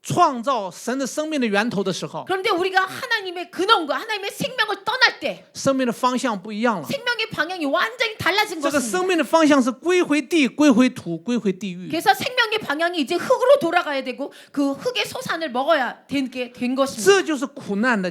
创造、神的生命的源头的时候， 그런데 우리가 하나님의 근원과 하나님의 생명을 떠날 때 生命的方向不一样了。 생명의 방향이 완전히 달라진 这个 것입니다. 生命的方向是归回地、归回土、归回地狱。 그래서 생명의 방향이 이제 흙으로 돌아가야 되고 그 흙의 소산을 먹어야 되게 된 것입니다. 这就是苦难的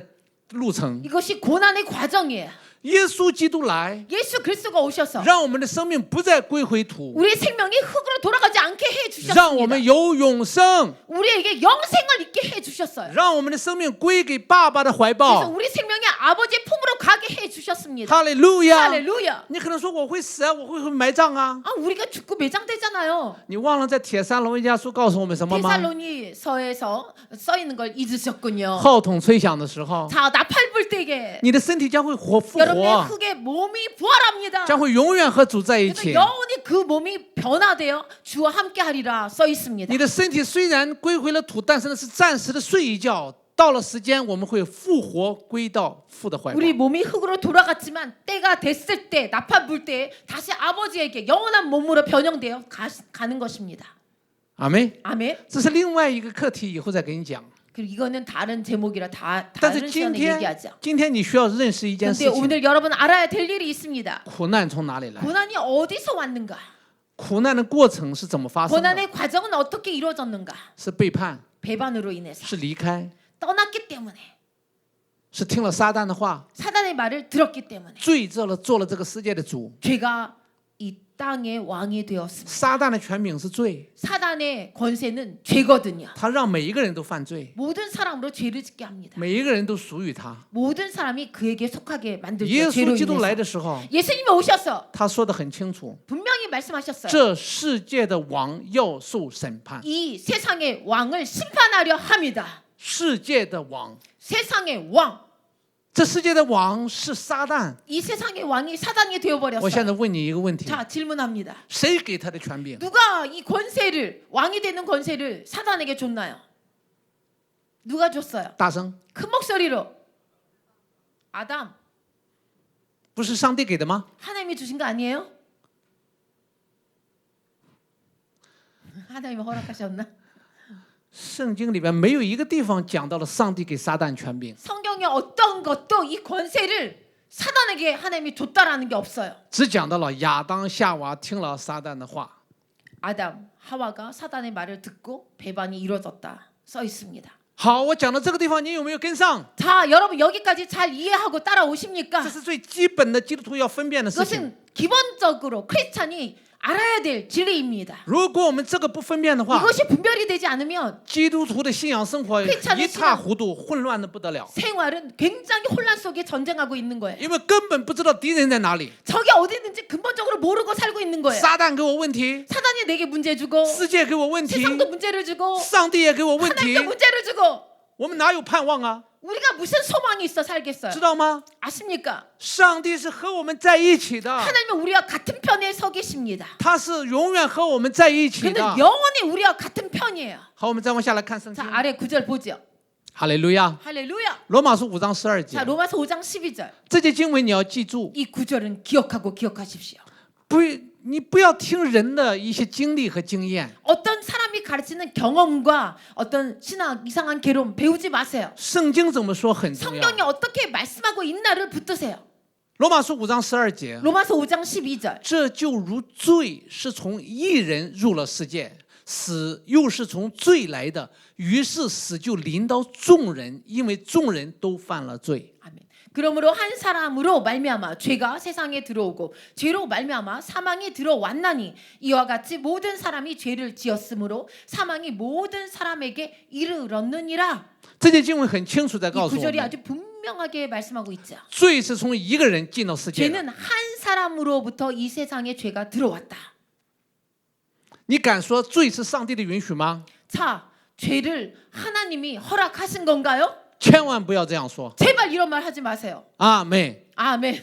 路程。 이것이 고난의 과정이에요. 耶稣基督来， 예수 그리스도가 오셔서 让我们的生命不再归回土， 우리의 생명이 흙으로 돌아가지 않게 해 让我们 주셨습니다. 有永生， 우리에게 영생을 있게 해 주셨어요. 让我们的生命归给爸爸的怀 그래서 抱。 우리 생명이 아버지의 품으로 가게 해 주셨습니다. 哈利路亚！ 할렐루야. 你可能说我会死啊，我会埋葬啊。 아, 우리가 죽고 매장되잖아요. 你忘了在铁山罗尼迦书告诉我们什么吗？ 데살로니서에서 써 있는 걸 잊으셨군요. 号筒吹响的时候， 자, 나팔 불 때에 你的身体将会复 여러분의 活， 흙의 몸이 부활합니다. 将会永远和主在一 그래서 起。 영원히 그 몸이 변화되어 주와 함께하리라 써 있습니다. 你的身体虽然归回了土，但是呢是暂时的睡一觉，到了时间我们会复活，归到父的怀抱。 우리 몸이 흙으로 돌아갔지만 때가 됐을 때 나팔 불 때 다시 아버지에게 영원한 몸으로 변형되어 가는 것입니다. 阿门。 아멘. 这是另外一个课题，以后再给你讲。 그리고 이거는 다른 제목이라 但是 다른 今 시간에 天 얘기하죠. 今天你需要认识一件 근데 事情： 오늘 여러분 알아야 될 일이 있습니다. 苦难从哪里来？ 고난이 어디서 왔는가? 苦难的过程是怎么发生的？ 고난의 과정은 어떻게 이루어졌는가? 是背叛， 배반으로 인해서 是离开， 떠났기 때문에 是听了撒旦的话， 사단의 말을 들었기 때문에 罪做了这个世界的主。 죄가 이 땅의 왕이 되었습니다. 撒旦的权柄是罪， 사단의 권세는 죄거든요. 他让每一个人都犯罪， 모든 사람으로 죄를 짓게 합니다. 每一个人都属于他。 모든 사람이 그에게 속하게 耶 만들죠. 稣 죄로 基督来 인해서. 的时候， 예수님이 오셔서 他说的很清楚， 분명히 말씀하셨어요. 这世界的王要受审判。 이 세상의 왕을 심판하려 합니다. 世界的王， 세상의 왕. 这世界的王是撒旦。 이 세상의 왕이 사단이 我 되어버렸어요. 现在问你一个问题： 자, 질문합니다. 谁给他的权柄？ 누가 이 권세를 왕이 되는 권세를 사단에게 줬나요? 누가 줬어요? 大声， 큰 목소리로. 아담. 不是上帝给的吗？ 하나님이 주신 거 아니에요? 하나님이 허락하셨나? 圣经里边没有一个地方讲到了上帝给撒旦权柄， 성경에 어떤 것도 이 권세를 사단에게 하나님이 줬다라는 게 없어요. 只讲到了亚当夏娃听了撒旦的话。 아담, 하와가 사단의 말을 듣고 배반이 이루어졌다 써 있습니다. 好，我讲到这个地方，你有没有跟上？ 자, 여러분 여기까지 잘 이해하고 따라오십니까? 这是最基本的基督徒要分辨的事情。 그것은 기본적으로 크리스찬이 알아야 될 진리입니다. 如果我们这个不分辨的话， 이것이 분별이 되지 않으면 基督徒的信仰生活一塌糊涂，混乱的不得了， 생활은 굉장히 혼란 속에 전쟁하고 있는 거예요. 因为根本不知道敌人在哪里。 적이 어디 있는지 근본적으로 모르고 살고 있는 거예요. 撒旦给我问题， 사단이 내게 문제 주고 世界给我问题， 세상도 문제를 주고 上帝也给我问题 하나님도 ， 문제를 주고 我们哪有盼望啊？ 우리가 무슨 소망이 있어 살겠어요? 知道吗？ 아십니까? 上帝是和我们在一起的， 하나님은 우리와 같은 편에 서 계십니다. 他是永远和我们在一起 그는 的。 영원히 우리와 같은 편이에요. 생명이에요. 好，我们再往下来看圣经。 자, 아래 9절 보죠. 哈利路亚。 할렐루야. 罗马书5章12 자, 节， 로마서 5장 12절. 这节经文你要记住， 이 구절은 기억하고 기억하십시오. 你不要听人的一些经历和经验。 어떤 사람이 가르치는 경험과 어떤 신학 이상한 개론 배우지 마세요. 圣经怎么说很重要。 성경이 어떻게 말씀하고 있나를 붙드세요. 罗马书5章12节， 로마서 5장 12절. 这就如罪是从一人入了世界，死又是从罪来的，于是死就临到众人，因为众人都犯了罪。 아멘. 그러므로 한 사람으로 말미암아 죄가 세상에 들어오고 죄로 말미암아 사망이 들어왔나니 이와 같이 모든 사람이 죄를 지었으므로 사망이 모든 사람에게 이르렀느니라. 这节经文很清楚地 이 告诉我 구절이 们， 아주 분명하게 말씀하고 있죠. 罪是从一个人进到世界的。 죄는 한 사람으로부터 이 세상에 죄가 들어왔다. 你敢说罪是上帝的允许吗？ 자, 죄를 하나님이 허락하신 건가요? 千万不要这样说。 제발 이런 말 하지 마세요. 阿门。 아멘.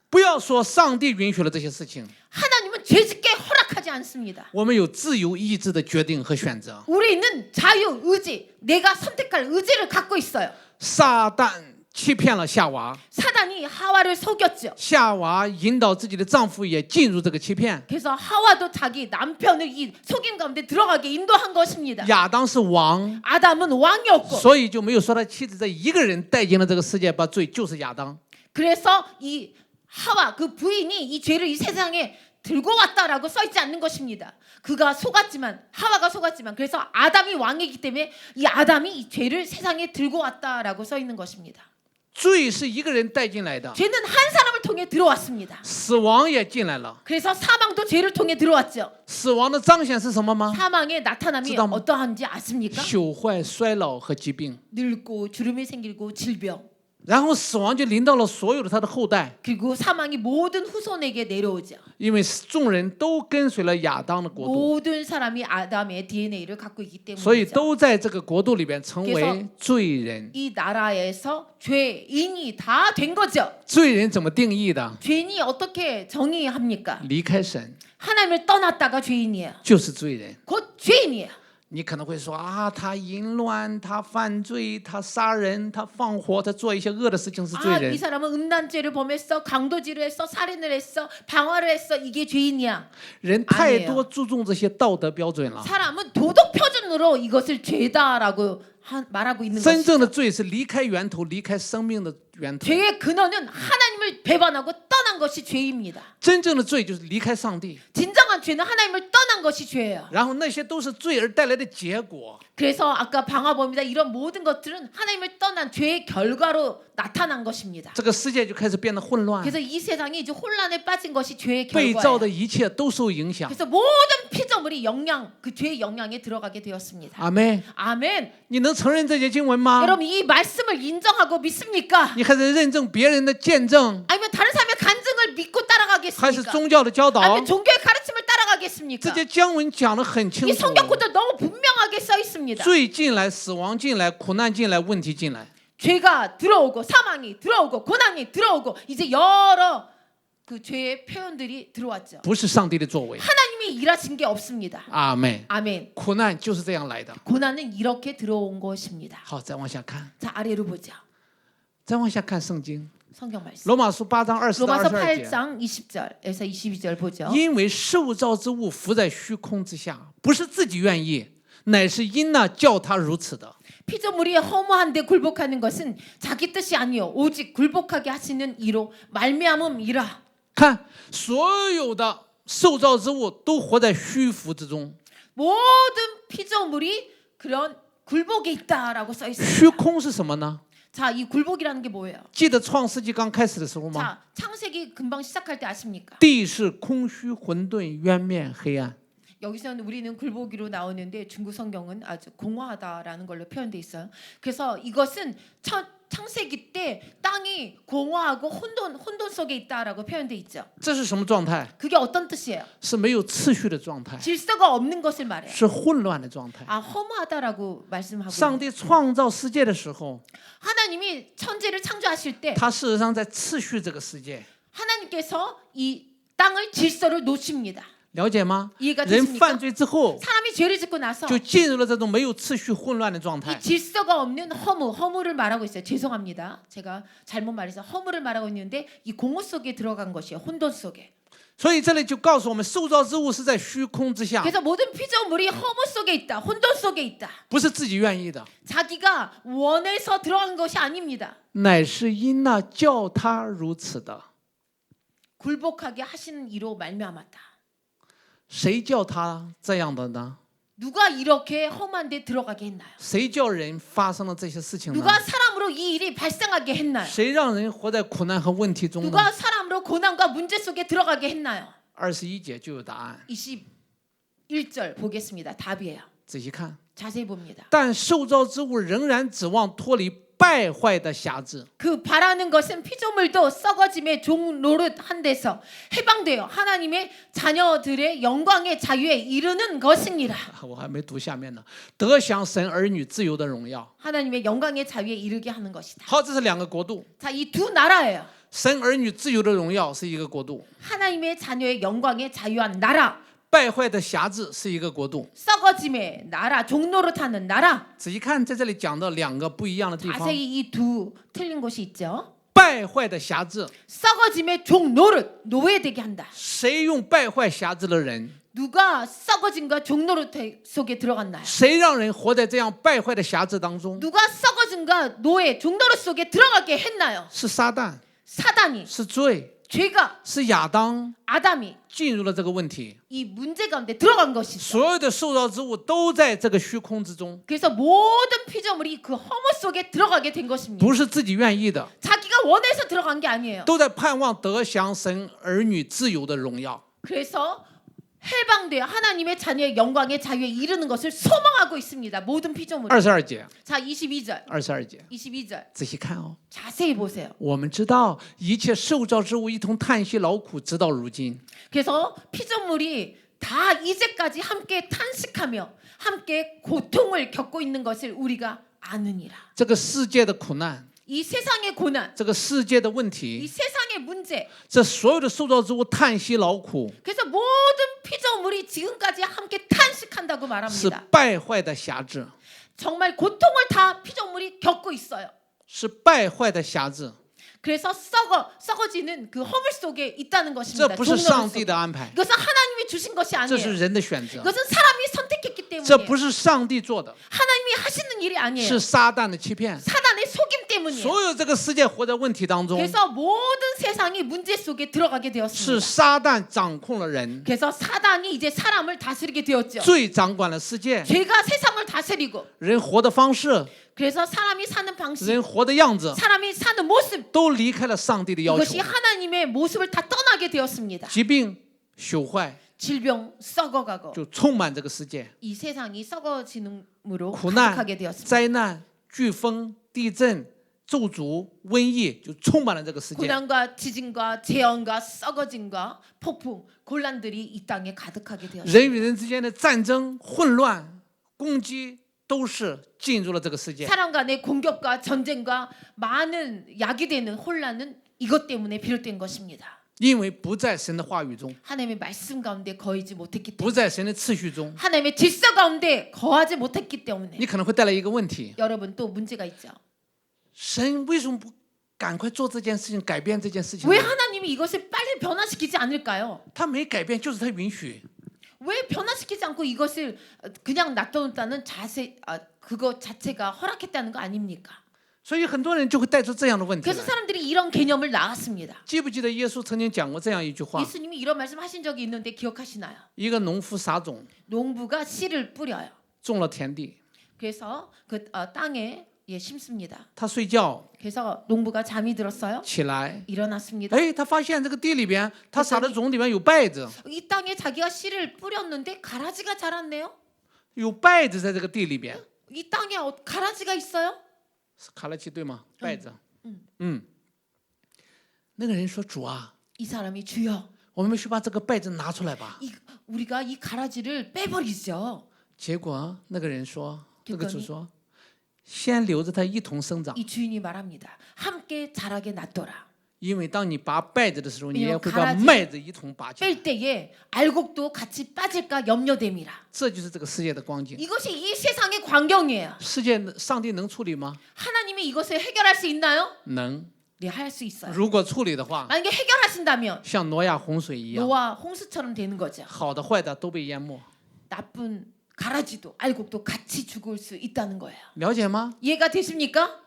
不要说上帝允许了这些事情， 하나님은 죄짓게 허락하지 않습니다. 我们有自由意志的决定和选择。 우리는 자유 의지, 내가 선택할 의지를 갖고 있어요. 撒旦欺骗了夏娃， 사단이 하와를 속였죠. 夏娃引导自己的丈夫也进入这个欺骗。 그래서 하와도 자기 남편을 이 속임 가운데 들어가게 인도한 것입니다. 亚当是王， 아담은 왕이었고 所以就没有说他妻子这一个人带进了这个世界，把罪就是亚当。 그래서 이 하와 그 부인이 이 죄를 이 세상에 들고 왔다라고 써 있지 않는 것입니다. 그가 속았지만 하와가 속았지만 그래서 아담이 왕이기 때문에 이 아담이 이 죄를 세상에 들고 왔다라고 써 있는 것입니다. 罪是一个人带进来的， 죄는 한 사람을 통해 들어왔습니다. 死亡也进来了。 그래서 사망도 죄를 통해 들어왔죠. 死亡的彰显是什么吗？ 사망의 나타남이知道吗？ 어떠한지 아십니까? 朽坏、衰老和疾病。 늙고 주름이 생기고 질병 然后死亡就临到了所有的他的后代， 그리고 사망이 모든 후손에게 내려오죠. 因为众人都跟随了亚当的国度， 모든 사람이 아담의 DNA를 갖고 있기 所以 때문이죠. 都在这个国度里边成为罪人。 이 나라에서 죄인이 다 된 거죠. 罪人怎么定义的？ 죄인이 어떻게 정의합니까? 离开神 하나님을 떠났다가 죄인이에요. 就是罪人。 곧 죄인이에요. 你可能会说啊，他淫乱，他犯罪，他杀人，他放火，他做一些恶的事情是罪 아, 人 이 。 사람은 음란죄를 범했어, 강도질을 했어, 살인을 했어, 방화를 했어. 이게 죄인이야. 人太多注重这些道德标准了。 사람은 도덕 표준으로 이것을 죄다라고 말하고 있는 真正的 것이죠. 罪是离开源头，离开生命的源头。 죄의 근원은 하나님을 배반하고 떠난 것이 죄입니다. 真正的罪就是离开上帝， 진정한 죄는 하나님을 떠난 것이 죄예요. 然后那些都是罪而带来的结果。 그래서 아까 방화범이다 이런 모든 것들은 하나님을 떠난 죄의 결과로 나타난 것입니다. 这个世界就开始变得混乱， 그래서 이 세상이 이제 혼란에 빠진 것이 죄의 被造 결과예요. 的一切都受影响。 그래서 모든 피조물이 그 죄의 영향에 들어가게 되었습니다. 阿妹， 아멘. 你能承认这节经文吗？ 여러분 이 말씀을 인정하고 믿습니까? 你还是认证别人的见证， 아니면 다른 사람의 간증을 믿고 还是 따라가겠습니까? 宗教的教导？ 아니면 종교의 가르침을 这 따라가겠습니까? 节经文讲得很清 이 楚， 성경 구절 너무 분명하게 써 있습니다. 罪进来，死亡进来，苦难进来，问题进来。 죄가 들어오고 사망이 들어오고 고난이 들어오고 이제 여러 그 죄의 표현들이 들어왔죠. 不是上帝的作为。 하나님이 일하신 게 없습니다. 阿妹， 아멘. 苦难就是这样来的。 고난은 이렇게 들어온 것입니다. 好，再往下看， 자 아래로 보자. 再往下看圣经， 성경 말씀. 罗马书8章20到 로마서 22节。 8장 20절에서 22절 보죠. 因为受造之物伏在虚空之下，不是自己愿意，乃是因那叫他如此的。 피조물이 허무한데 굴복하는 것은 자기 뜻이 아니요 오직 굴복하게 하시는 이로 말미암음이라. 看，所有的受造之物都活在虚浮之中。 모든 피조물이 그런 굴복에 있다라고 써 虚 있습니다. 空是什么呢？ 자, 이 굴복이라는 게 뭐예요? 记得创世纪刚开始的时候吗？ 자, 창세기 금방 시작할 때 아십니까? 地是空虚、混沌、渊面、黑暗。 여기서는 우리는 굴복이로 나오는데 중국 성경은 아주 공허하다라는 걸로 표현돼 있어요. 그래서 이것은 창세기 때 땅이 공허하고 혼돈 속에 있다라고 표현돼 있죠. 这是什么状态？ 그게 어떤 뜻이에요? 是没有次序的状态， 질서가 없는 것을 말해요. 是混乱的状态。 아, 허무하다라고 말씀하고 上 있는. 帝创造世界的时候， 하나님이 천지를 창조하실 때 他事实上在次序这个世界， 하나님께서 이 땅을 질서를 놓습니다. 了解吗？ 이해가 人 되십니까? 犯罪之后， 사람이 죄를 짓고 나서 就进入了这种没有次序、混乱的状 이 态。 질서가 없는 허무를 말하고 있어요. 죄송합니다. 제가 잘못 말해서 허무를 말하고 있는데 이 공허 속에 들어간 것이에요. 혼돈 속에. 所以这里就告诉我们，受造之物是在虚空之下， 그래서 모든 피조물이 허무 속에 있다. 혼돈 속에 있다. 不是自己愿意的， 자기가 원해서 들어간 것이 아닙니다. 乃是因那叫他如此的。 굴복하게 하시는 이로 말미암았다. 谁叫他这样的呢？ 누가 이렇게 험한 데 들어가게 했나요? 谁叫人发生了这些事情呢？ 누가 사람으로 이 일이 발생하게 했나요? 谁让人活在苦难和问题中呢？ 누가 사람으로 고난과 문제 속에 들어가게 했나요? 21节就有答案， 21절 보겠습니다. 답이에요. 仔细看。 자세히 봅니다. 但受造之物仍然指望脱离败坏的辖制， 그 바라는 것은 피조물도 썩어짐의 종 노릇한 데서 해방되어 하나님의 자녀들의 영광의 자유에 이르는 것이니라. 我还没读下面呢。得享神儿女自由的荣耀。 하나님의 영광의 자유에 이르게 하는 것이다. 好，这是两个国度。 자, 이 두 나라예요. 神儿女自由的荣耀是一个国度， 하나님의 자녀의 영광의 자유한 나라, 败坏的辖制是一个国度。 썩어짐의 나라, 종노릇하는 나라. 仔细看，在这里讲到两个不一样的地方。 자세히 이 두 틀린 곳이 있죠. 败坏的辖制， 썩어짐의 종노릇, 노예되게 한다. 谁用败坏辖制的人？ 누가 썩어짐과 종노릇 속에 들어갔나요? 谁让人活在这样败坏的辖制当中？ 누가 썩어짐과 노예, 종노릇 속에 들어가게 했나요? 是撒旦， 사단이, 是罪， 죄가, 是亚当 아담이 进入了这个问题。 이 문제 가운데 들어간 것이죠. 所有的受造之物都在这个虚空之中， 그래서 모든 피조물이 그 허무 속에 들어가게 된 것입니다. 不是自己愿意的， 자기가 원해서 들어간 게 아니에요. 都在盼望得享神儿女自由的荣耀。 그래서 해방되어 하나님의 자녀의 영광의 자유에 이르는 것을 소망하고 있습니다. 모든 피조물이. 22节， 자, 22절. 22节， 22절. 仔细看哦。 자세히 보세요. 我们知道一切受造之物一同叹息劳苦，直到如今。 그래서 피조물이 다 이제까지 함께 탄식하며 함께 고통을 겪고 있는 것을 우리가 아느니라. 这个世界的苦难， 이 세상의 고난, 这个世界的问 이 题， 세상의 문제. 这所有的受造之物叹息劳苦， 그래서 모든 피조물이 지금까지 함께 탄식한다고 是 말합니다. 败坏的辖制， 정말 고통을 다 피조물이 겪고 있어요. 是败坏的辖制。 그래서 썩어지는 그 허물 속에 있다는 这 것입니다. 不是 종로를 上 속에. 帝的安排， 이것은 하나님이 주신 것이 这是 아니에요. 人的选择， 이것은 사람이 선택했기 这 때문이에요. 不是上帝做的， 하나님이 하시는 일이 아니에요. 是撒旦的欺骗。 사단의 속임 때문이에요. 所有这个世界活在问题当中， 그래서 모든 세상이 문제 속에 들어가게 是 되었습니다. 撒旦掌控了人， 그래서 사단이 이제 사람을 다스리게 되었죠. 罪掌管了世界， 죄가 세상을 다스리고 人活的方式， 그래서 사람이 사는 방식, 人活的样子， 사람이 사는 모습 都离开了上帝的要 이것이 求。 하나님의 모습을 다 떠나게 되었습니다. 疾病、朽坏 질병 썩어가고 就充满这个世界， 이 세상이 썩어지는으로 苦难 가득하게 되었습니다. 灾难、飓风、地震、咒诅、瘟疫就充满了这个世界。 고난과 지진과 재앙과 썩어짐과 폭풍, 곤란들이 이 땅에 가득하게 되었습니다. 人与人之间的战争、混乱、攻击，都是进入了这个世界。 사람 간의 공격과 전쟁과 많은 야기되는 혼란은 이것 때문에 비롯된 것입니다. 因为不在神的话语中， 하나님의 말씀 가운데 거하지 못했기 不 때문에 在神的次序中， 하나님의 질서 가운데 거하지 못했기 때문에 你可能会带来一个问题： 여러분 또 문제가 있죠. 神为什么不赶快做这件事情，改变这件事情呢？ 왜 하나님이 이것을 빨리 변화시키지 않을까요? 他没改变，就是他允许。 왜 변화시키지 않고 이것을 그냥 놔뒀다는 자세, 그거 자체가 허락했다는 거 아닙니까? 所以很多人就会带出这样的问题 그래서 来。 사람들이 이런 개념을 낳았습니다. 记不记得耶稣曾经讲过这样一句话？ 예수님이 이런 말씀하신 적이 있는데 기억하시나요? 一个农夫撒种， 농부가 씨를 뿌려요. 种了田地， 그래서 그 땅에 심습니다. 他睡觉 그래서 농부가 잠이 들었어요. 起来， 일어났습니다. 哎，他发现这个地里边，他撒的种里面有稗子， 이 땅에 자기가 씨를 뿌렸는데 가라지가 자랐네요. 有稗子在这个地里边， 이 땅에 가라지가 있어요? 是卡拉奇对吗？稗子，那个人说：“主啊， 이 사람이 주여, 我们去把这个稗子拿出来吧。 우리가 이 가라지를 빼버리죠. ”结果那个人说：“那个主 그랬더니 说，先留着它一同生长， 이 주인이 말합니다. 함께 자라게 놔둬라. 因为当你拔稗子的时候，你 왜냐면 也会把 가라지 麦子一同拔去。 뺄 때에 알곡도 같이 빠질까 염려됨이라. 这就是这个世界的光景。 이것이 이 세상의 광경이에요. 世界上帝能处理吗？ 하나님이 이것을 해결할 수 있나요? 能。 네, 할 수 있어요. 如果处理的话， 만약에 해결하신다면 像挪亚洪水一样， 노아 홍수처럼 되는 거죠. 好的坏的都被淹没。 나쁜 가라지도 알곡도 같이 죽을 수 있다는 거예요. 了解吗？ 이해가 되십니까?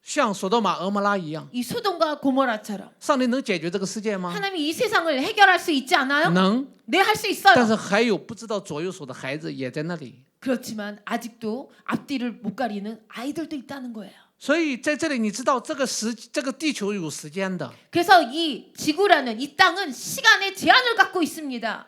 像索多玛、俄摩拉一样， 이 소돔과 고모라처럼 上帝能解决这个世界吗？ 하나님이 이 세상을 해결할 수 있지 않아요? 能。 네, 할 수 但 있어요. 是还有不知道左右手的孩子也在那里。 그렇지만 아직도 앞뒤를 못 가리는 아이들도 있다는 거예요. 所以在这里，你知道这个地球有时间的。 그래서 이 지구라는 이 땅은 시간의 제한을 갖고 있습니다.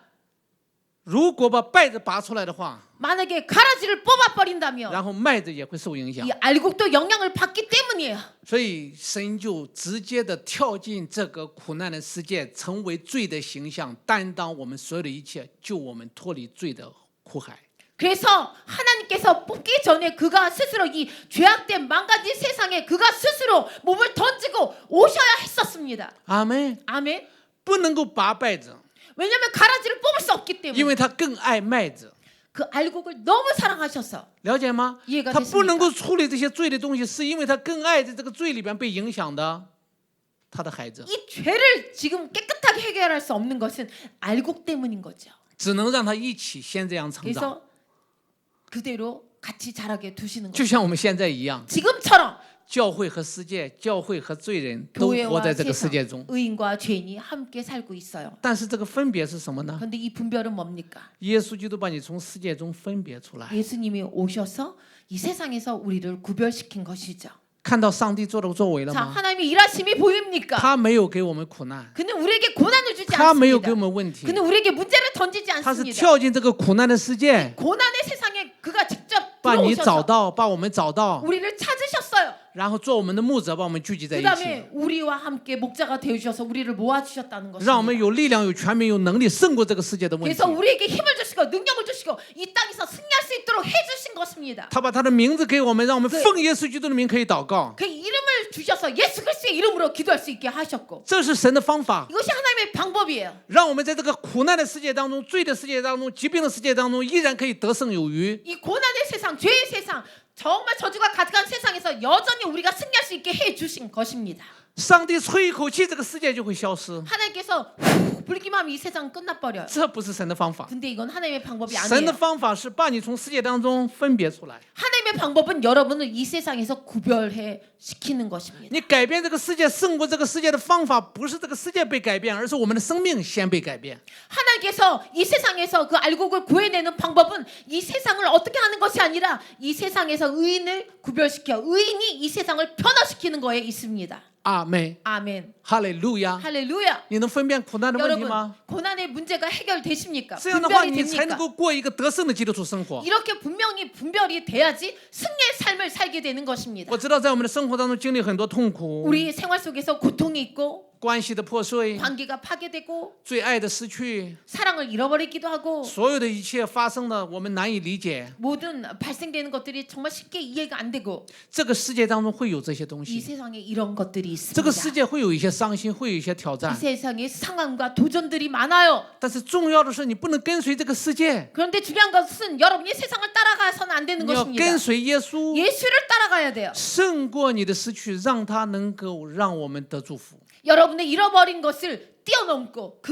如果把稗子拔出来的话， 만약에 가라지를 뽑아버린다면 然后麦子也会受影响 이 。 알곡도 영향을 받기 때문이에요. 所以神就直接的跳进这个苦难的世界，成为罪的形象，担当我们所有的一切，救我们脱离罪的苦海。 그래서 하나님께서 뽑기 전에 그가 스스로 이 죄악된 망가진 세상에 그가 스스로 몸을 던지고 오셔야 했었습니다. 阿门。 아멘. 不能够拔稗子， 왜냐하면 가라지를 뽑을 수 없기 因 때문에 为他更爱麦子。 그 알곡을 너무 사랑하셔서 了解吗？ 이해가 他不能 됐습니까? 够处理这些罪的东西，是因为他更爱在这个罪里边被影响的他的孩子， 이 죄를 지금 깨끗하게 해결할 수 없는 것은 알곡 때문인 거죠. 只能让他一起先这样成长， 그래서 그대로 같이 자라게 두시는 就 거죠. 像我们现在一样， 지금처럼 教会和世界、教会和罪人都活 교회와 在这个 세상, 世界中。 의인과 죄인이 함께 살고 있어요. 但是这个分别是什么呢？ 그런데 이 분별은 뭡니까? 耶稣基督把你从世界中分别出来， 예수님이 오셔서 이 세상에서 우리를 구별시킨 것이죠. 看到上帝做的作为了 자, 吗？ 하나님의 일하심이 보입니까? 他没有给我们苦难， 그는 우리에게 고난을 주지 他没有给 않습니다. 我们问题， 그는 우리에게 문제를 던지지 他是 않습니다. 跳进这个苦难的世界， 고난의 세상에 그가 직접 把你找 들어오셔서 到，把我们找到， 우리를 찾으셨어요. 然后做我们的牧者，把我们聚集在一起， 그다음에 우리와 함께 목자가 되어주셔서 우리를 모아주셨다는 让我们 것입니다. 有力量、有权柄、有能力胜过这个世界的问题 그래서 。 우리에게 힘을 주시고 능력을 주시고 이 땅에서 승리할 수 있도록 해주신 것입니다. 他把他的名字给我们，让我们奉耶稣基督的名可以祷告， 그 이름을 주셔서 예수 그리스도의 이름으로 기도할 수 있게 하셨고 这是神的方法， 이것이 하나님의 방법이에요. 让我们在这个苦难的世界当中、罪的世界当中、疾病的世界当中，依然可以得胜有余。 이 고난의 세상, 죄의 세상, 정말 저주가 가득한 세상에서 여전히 우리가 승리할 수 있게 해주신 것입니다. 上帝吹一口气，这个世界就会消失。 하나님께서 후 불기만 하면 이 세상 끝나버려요. 这不是神的方法， 근데 이건 하나님의 방법이 神的 아니에요. 方法是把你从世界当中分别出来。 하나님의 방법은 여러분을 이 세상에서 구별해 시키는 것입니다. 你改变这个世界、胜过这个世界的方法，不是这个世界被改变，而是我们的生命先被改变。 하나님께서 이 세상에서 그 알곡을 구해내는 방법은 이 세상을 어떻게 하는 것이 아니라 이 세상에서 의인을 구별시켜 의인이 이 세상을 변화시키는 거에 있습니다. 阿门， 아멘. 哈利路亚！ 할렐루야. 你能分辨苦难的问题 여러분 吗？ 고난의 문제가 해결되십니까? 这样的话， 분별이 你才能 됩니까? 够过一个得胜的基督徒生活。 이렇게 분명히 분별이 돼야지 승리의 삶을 살게 되는 것입니다. 我知道，在我们的生活当中经历很多痛苦， 우리 생활 속에서 고통이 있고 关系的破碎， 관계가 파괴되고 最爱的失去， 사랑을 잃어버리기도 하고 所有的一切发生的，我们难以理解。 모든 발생되는 것들이 정말 쉽게 이해가 안 되고 这个世界当中会有这些东 이 西， 세상에 이런 것들이 这个世 있습니다. 界会有一些伤心，会有一些挑 이 战。 세상에 상황과 도전들이 많아요. 但是重要的是，你不能跟随这个世界， 그런데 중요한 것은 여러분이 세상을 따라가서는 안 되는 你要 것입니다. 跟随耶稣， 예수를 따라가야 돼요. 胜过你的失去，让他能够让我们得祝福。 여러분의 잃어버린 것을 뛰어넘고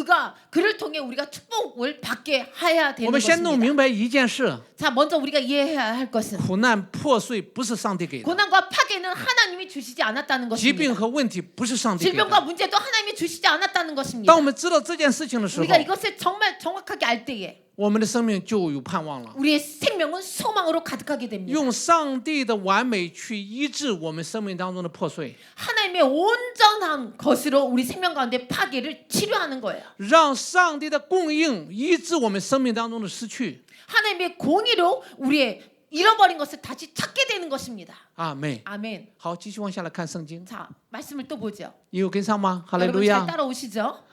그를 통해 우리가 축복을 받게 해야 我 되는 们先弄 것입니다. 明白一件事： 자, 먼저 우리가 이해해야 할 것은 苦难破碎不是上帝给的， 고난과 파괴는 하나님이 주시지 않았다는 疾病 것입니다. 和问题不是上帝给 질병과 的。 문제도 하나님이 주시지 않았다는 것입니다. 当我们知道这件事情的时候， 우리가 이것을 정말 정확하게 알 때에 我们的生命就有盼望了。 우리의 생명은 소망으로 가득하게 됩니다. 用上帝的完美去医治我们生命当中的破碎， 하나님의 온전한 것으로 우리 생명 가운데 파괴를 치료하는 거예요. 让上帝的供应医治我们生命当中的失去。 하나님의 공의로 우리의 잃어버린 것을 다시 찾게 되는 것입니다. 阿妹， 아멘. 好，继续往下来看圣经， 자, 말씀을 또 보죠. 你有跟上吗？哈利路 여러분 잘 亚！ 따라오시죠?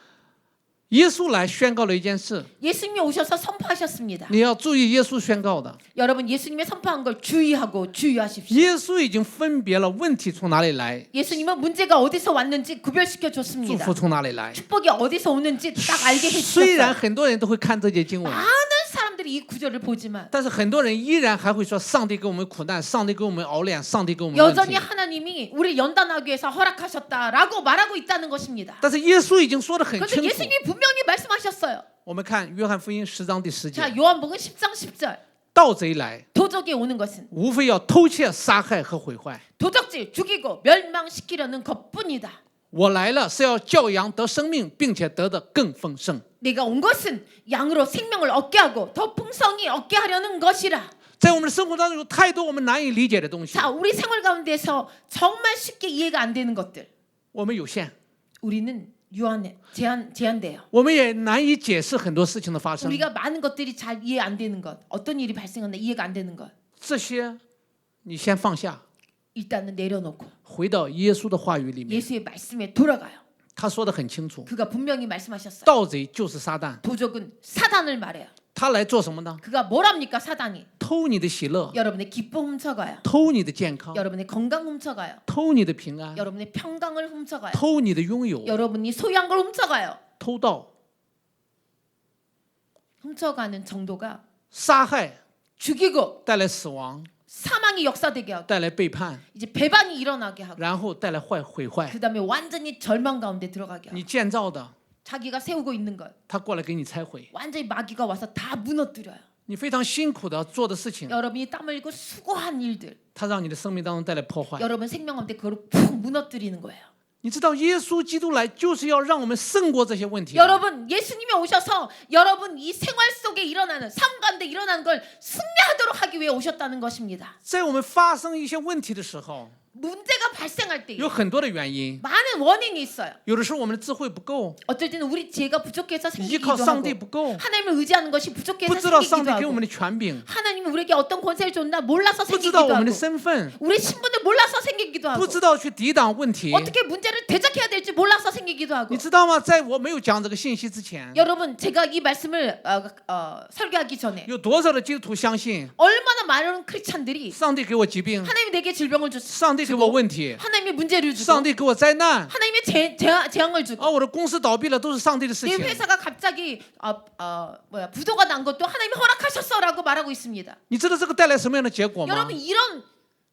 耶稣来宣告了一件事， 예수님이 오셔서 선포하셨습니다. 你要注意耶稣宣告的。 여러분 예수님의 선포한 걸 주의하고 주의하십시오. 耶稣已经分别了问题从哪里来， 예수님은 문제가 어디서 왔는지 구별시켜 祝 줬습니다. 福从哪里来。 축복이 어디서 오는지 딱 알게 虽然 해주셨어요. 很多人都会看这节经文， 많은 사람들이 이 구절을 보지만 但是很多人依然还会说上帝给我们苦难，上帝给我们熬炼，上帝给我们问 여전히 题。 하나님이 우리 연단하기 위해서 허락하셨다라고 말하고 있다는 것입니다. 但是耶稣已经说得很 그런데 清楚。 예수님이 분명히 말씀하셨어요. 我们看约翰福音10章第10 자 节， 요한복음 10장 10절 盗贼来， 도적이 오는 것은 无非要偷窃、杀害和毁坏。 도적질 죽이고 멸망시키려는 것뿐이다. 我来了是要叫羊得生命，并且得的更丰盛。 내가 온 것은 양으로 생명을 얻게 하고 더 풍성히 얻게 하려는 것이라. 在我们的生活当中有太多我们难以理解的东西， 자, 우리 생활 가운데서 정말 쉽게 이해가 안 되는 것들. 我们有限， 우리는 제한돼요. 我们也难以解释很多事情的发生。 우리가 많은 것들이 잘 이해 안 되는 것, 어떤 일이 발생한다 이해가 안 되는 것, 这些你先放下， 일단은 내려놓고 回到耶稣的话语里面。 예수의 말씀에 돌아가요. 他说得很清楚， 그가 분명히 말씀하셨어요. 盗贼就是撒旦， 도적은 사단을 말해요. 他来做什么呢？ 그가 뭘 합니까? 사단이 偷你的喜乐， 여러분의 기쁨 훔쳐가요. 偷你的健康， 여러분의 건강 훔쳐가요. 偷你的平安， 여러분의 평강을 훔쳐가요. 偷你的拥有， 여러분이 소유한 걸 훔쳐가요. 偷盗、 훔쳐가는 정도가 杀害， 죽이고 带来死亡， 사망이 역사되게 하고 带来背叛， 이제 배반이 일어나게 하고 然后带来毁坏。 그다음에 완전히 절망 가운데 들어가게 하고 你建造的， 자기가 세우고 있는 것 他过来给你拆毁。 완전히 마귀가 와서 다 무너뜨려요. 你非常辛苦的做的事情， 여러분이 땀 흘리고 수고한 일들 他让你的生命当中带来破坏。 여러분 생명 가운데 그걸 푹 무너뜨리는 거예요. 你知道耶稣基督来就是要让我们胜过这些问题的。 여러분 예수님이 오셔서 여러분 이 생활 속에 일어나는 삶 가운데 일어나는 걸 승리하도록 하기 위해 오셨다는 것입니다. 在我们发生一些问题的时候， 문제가 발생할 때 有很多的原因， 많은 원인이 있어요. 有的时候我们的智慧不够， 어떨 때는 우리 지혜가 부족해서 依 생기기도 靠上 하고 帝不够， 하나님을 의지하는 것이 不 부족해서 知道上 생기기도 帝给我 하고 们的权柄， 하나님이 우리에게 어떤 권세를 줬나 몰라서 不知 생기기도 道我们的 하고 身份， 우리 신분을 몰라서 생기기도 不 하고 知道去抵挡问题。 어떻게 문제를 대적해야 될지 몰라서 생기기도 하고 你知道吗？在我没有讲这个信息之前， 여러분 제가 이 말씀을 설교하기 전에 有多少的基督徒相信 얼마나 많은 크리스찬들이 上帝给我疾病， 하나님이 내게 질병을 上帝给我问题， 하나님이 문제를 上 주고 帝给我灾难， 하나님이 재앙을 주고 而我的公司倒闭了，都是上帝的事 내 情。 회사가 갑자기 부도가 난 것도 하나님이 허락하셨어라고 말하고 있습니다. 你知道这个带来什么样的结果吗？ 여러분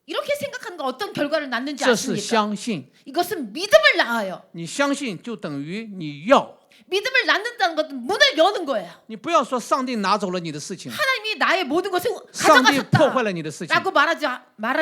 이렇게 생각하는 거 어떤 결과를 낳는지 这是 아십니까? 相信， 이것은 믿음을 낳아요. 你相信就等于你要。 믿음을 낳는다는 것은 문을 여는 거예요. 你不要说上帝拿走了你的事情， 하나님이 나의 모든 것을 上帝破坏 가져가셨다 了你的事情， 라고 말하지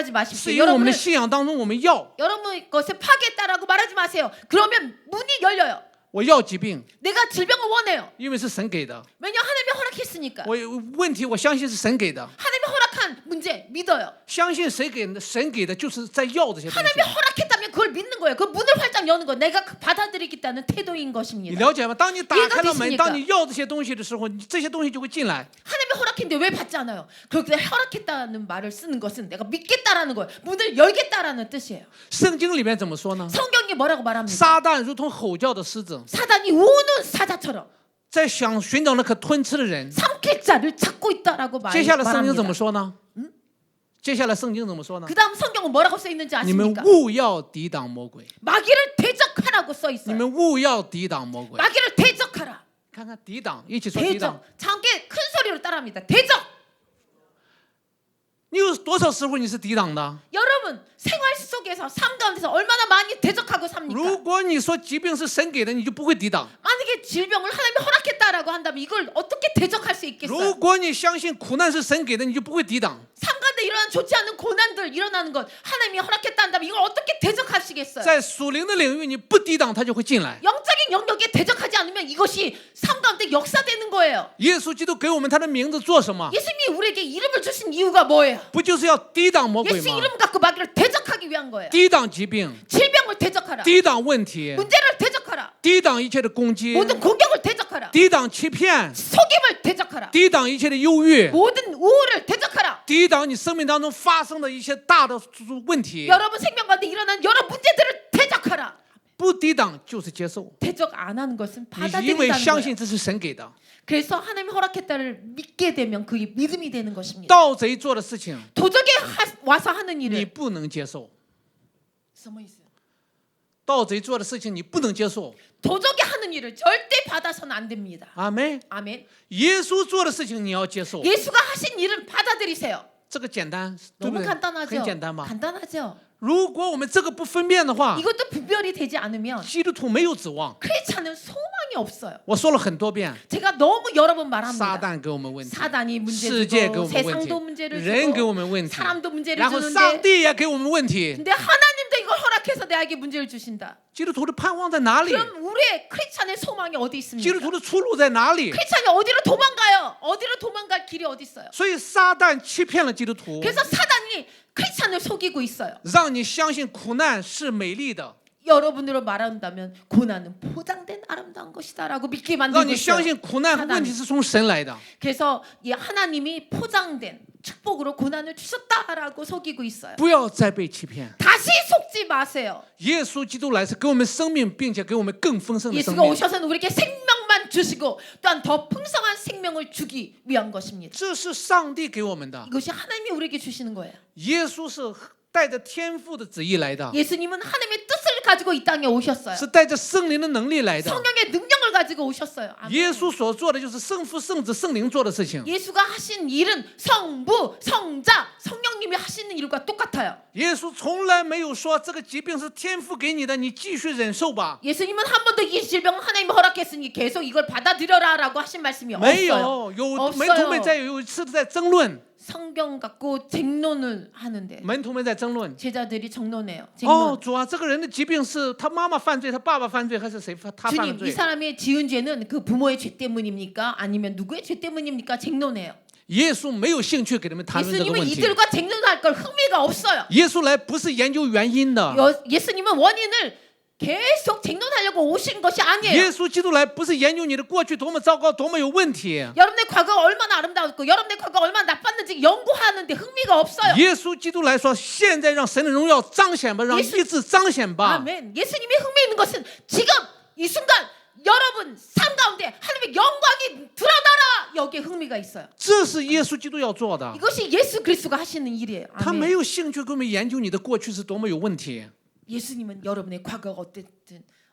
是 마십시오. 因为我们的 여러분은 信仰当中我们要， 여러분 것을 파괴했다라고 말하지 마세요. 그러면 문이 열려요. 我要疾病， 내가 질병을 원해요. 因为是神给的。 왜냐 하나님이 허락했으니까. 我问题我相信是神给的， 하나님이 허락한 문제 믿어요. 相信谁给的，神给的就是在要这些东 하나님이 西。 허락했다면 그걸 믿는 거예요. 그 문을 활짝 여는 거. 내가 받아들이겠다는 태도인 你 것입니다. 了解吗？当你打开了门， 이해가 当你要这些东西的时候，你这些东西就会进来。 하나님이 허락했는데 왜 받지 않아요? 그렇게 허락했다는 말을 쓰는 것은 내가 믿겠다라는 거예요. 문을 열겠다라는 뜻이에요. 圣经里面怎么说呢？ 성경이 뭐라고 말합니까? 撒旦如同吼叫的狮子， 사단이 우는 사자처럼 在想寻找那可吞吃的人。 삼킬 자를 찾고 있다라고 接下来圣经 말합니다. 怎么说呢？接下来圣经怎么说呢？ 그 다음 성경은 뭐라고 써 있는지 你们 아십니까? 务要抵挡魔鬼， 마귀를 대적하라고 써 你 있어요. 们务要抵挡魔鬼。 마귀를 대적하라. 看看抵挡，一起说抵挡。 대적. 자, 함께 큰 소리로 따라합니다. 대적. 你有多少时候你是抵挡的？ 여러분 생활 속에서 삶 가운데서 얼마나 많이 대적하고 삽니까? 如果你说疾病是神给的，你就不会抵挡； 만약에 질병을 하나님이 허락했다라고 한다면 이걸 어떻게 대적할 수 如 있겠어요? 果你相信苦难是神给的，你就不会抵挡。 삶 가운데 일어나는 좋지 않은 고난들 일어나는 것 하나님이 허락했다 한다면 이걸 어떻게 대적하시겠어요? 在属灵的领域，你不抵挡，他就会进来。 영적인 영역에 대적하지 않으면 이것이 삶 가운데 역사되는 거예요. 耶稣基督给我们他的名字做什么？ 예수님이 우리에게 이름을 주신 이유가 뭐예요? 不就是要抵挡魔鬼 예수 吗？ 이름 갖고 마귀를 대적하기 위한 거예요. 抵挡疾病， 질병을 대적하라. 抵挡问题， 문제를 대적하라. 抵挡一切的攻击， 모든 공격을 대적하라. 抵挡欺骗， 속임을 대적하라. 抵挡一切的忧郁， 모든 우울을 대적하라. 抵挡你生命当中发生的一些大的问题。 여러분 생명 가운데 일어난 여러 문제들을 대적하라. 不不抵挡就是接受， 대적 안 하는 것은 你因为 받아들인다는 相 거예요. 信这是神给的。 그래서 하나님이 허락했다를 믿게 되면 그게 믿음이 되는 것입니다. 盗贼做的事情 도적이 와서 하는 你 일을 不能接受， 什么意思? 盗贼做的事情你不能接受。 도적이 하는 일을 절대 받아서는 안 됩니다. 阿门。 아멘. 耶稣做的事情你要接受， 예수가 하신 일은 받아들이세요. 这个简单，对不 너무 对？ 간단하죠. 很简单吧？ 간단하죠. 如果我们这个不分辨的话， 이것도 분별이 되지 않으면 基督徒没有指望。 크리스찬은 소망이 없어요. 我说了很多遍， 제가 너무 여러 번 撒 말합니다. 旦给我们问题， 사단이 문제 世界给 주고 我们问 세상도 题， 문제를 人给我 주고 们问题， 사람도 문제를 然后上 주는데 帝也给我们问题。 근데 하나님도 이걸 허락해서 내에게 문제를 주신다. 基督徒的盼望在哪里？ 그럼 우리의 크리스찬의 소망이 어디 基督 있습니까? 徒的出路在哪里？ 크리스찬이 어디로 도망가요? 어디로 도망갈 길이 어디 있어요? 所以撒旦欺骗了基督徒， 그래서 사단이 크리스찬을 속이고 있어요. 让你相信苦难是美丽的， 여러분으로 말한다면 고난은 포장된 아름다운 것이다라고 믿게 让 만들고 你相 있어요. 信苦难和问题是从神来的。 그래서 이 하나님이 포장된 축복으로 고난을 주셨다라고 속이고 있어요. 不要再被欺骗。 다시 속지 마세요. 耶稣基督来是给我们生命，并且给我们更丰盛的生 예수가 命。 오셔서는 우리에게 생명만 주시고 또한 더 풍성한 생명을 주기 위한 것입니다. 这是上帝给我们的。 이것이 하나님이 우리에게 주시는 거예요. 耶稣是带着天父的旨意来的， 예수님은 하나님의 뜻을 가지고 이 땅에 오셨어요. 是带着圣灵的能力来的。 성령의 능력을 가지고 오셨어요. 아멘. 耶稣所做的就是圣父、圣子、圣灵做的事情。 예수가 하신 일은 성부, 성자, 성령님이 하시는 일과 똑같아요. 耶稣从来没有说这个疾病是天父给你的，你继续忍受吧。 예수님은 한 번도 이 질병은 하나님이 허락했으니 계속 이걸 받아들여라라고 하신 말씀이 没 없어요. 有，有 없어요. 门徒们有一次在争论， 성경 갖고 쟁론을 하는데 门徒们在争论。 제자들이 정론해요. 哦， 쟁론. 主啊，这个人的疾病是他妈妈犯罪，他爸爸犯罪，还是谁他犯了 주님, 이 罪？ 사람의 지은 죄는 그 부모의 죄 때문입니까? 아니면 누구의 죄 때문입니까? 쟁론해요. 耶稣没有兴趣给他们谈论这个 예수님은 问题。 이들과 쟁론할 걸 흥미가 없어요. 耶稣来不是研究原因的， 예수님은 원인을 계속 쟁론하려고 오신 것이 耶 아니에요. 稣基督来不是研究你的过去多么糟糕，多么有问题。 여러분의 과거가 얼마나 아름다웠고 여러분의 과거가 얼마나 나빴는지 연구하는데 흥미가 없어요. 耶稣基督来说，现在让神的荣耀彰显吧，让医治彰显吧。 아멘. 예수님이 흥미 있는 것은 지금 이 순간 여러분 삶 가운데 하나님의 영광이 드러나라. 여기에 흥미가 있어요. 这是耶稣基督要做的， 이것이 예수 그리스도가 하시는 일이에요. 他没 아멘. 有兴趣给我们研究你的过去是多么有问题。 예수님은 여러분의 과거가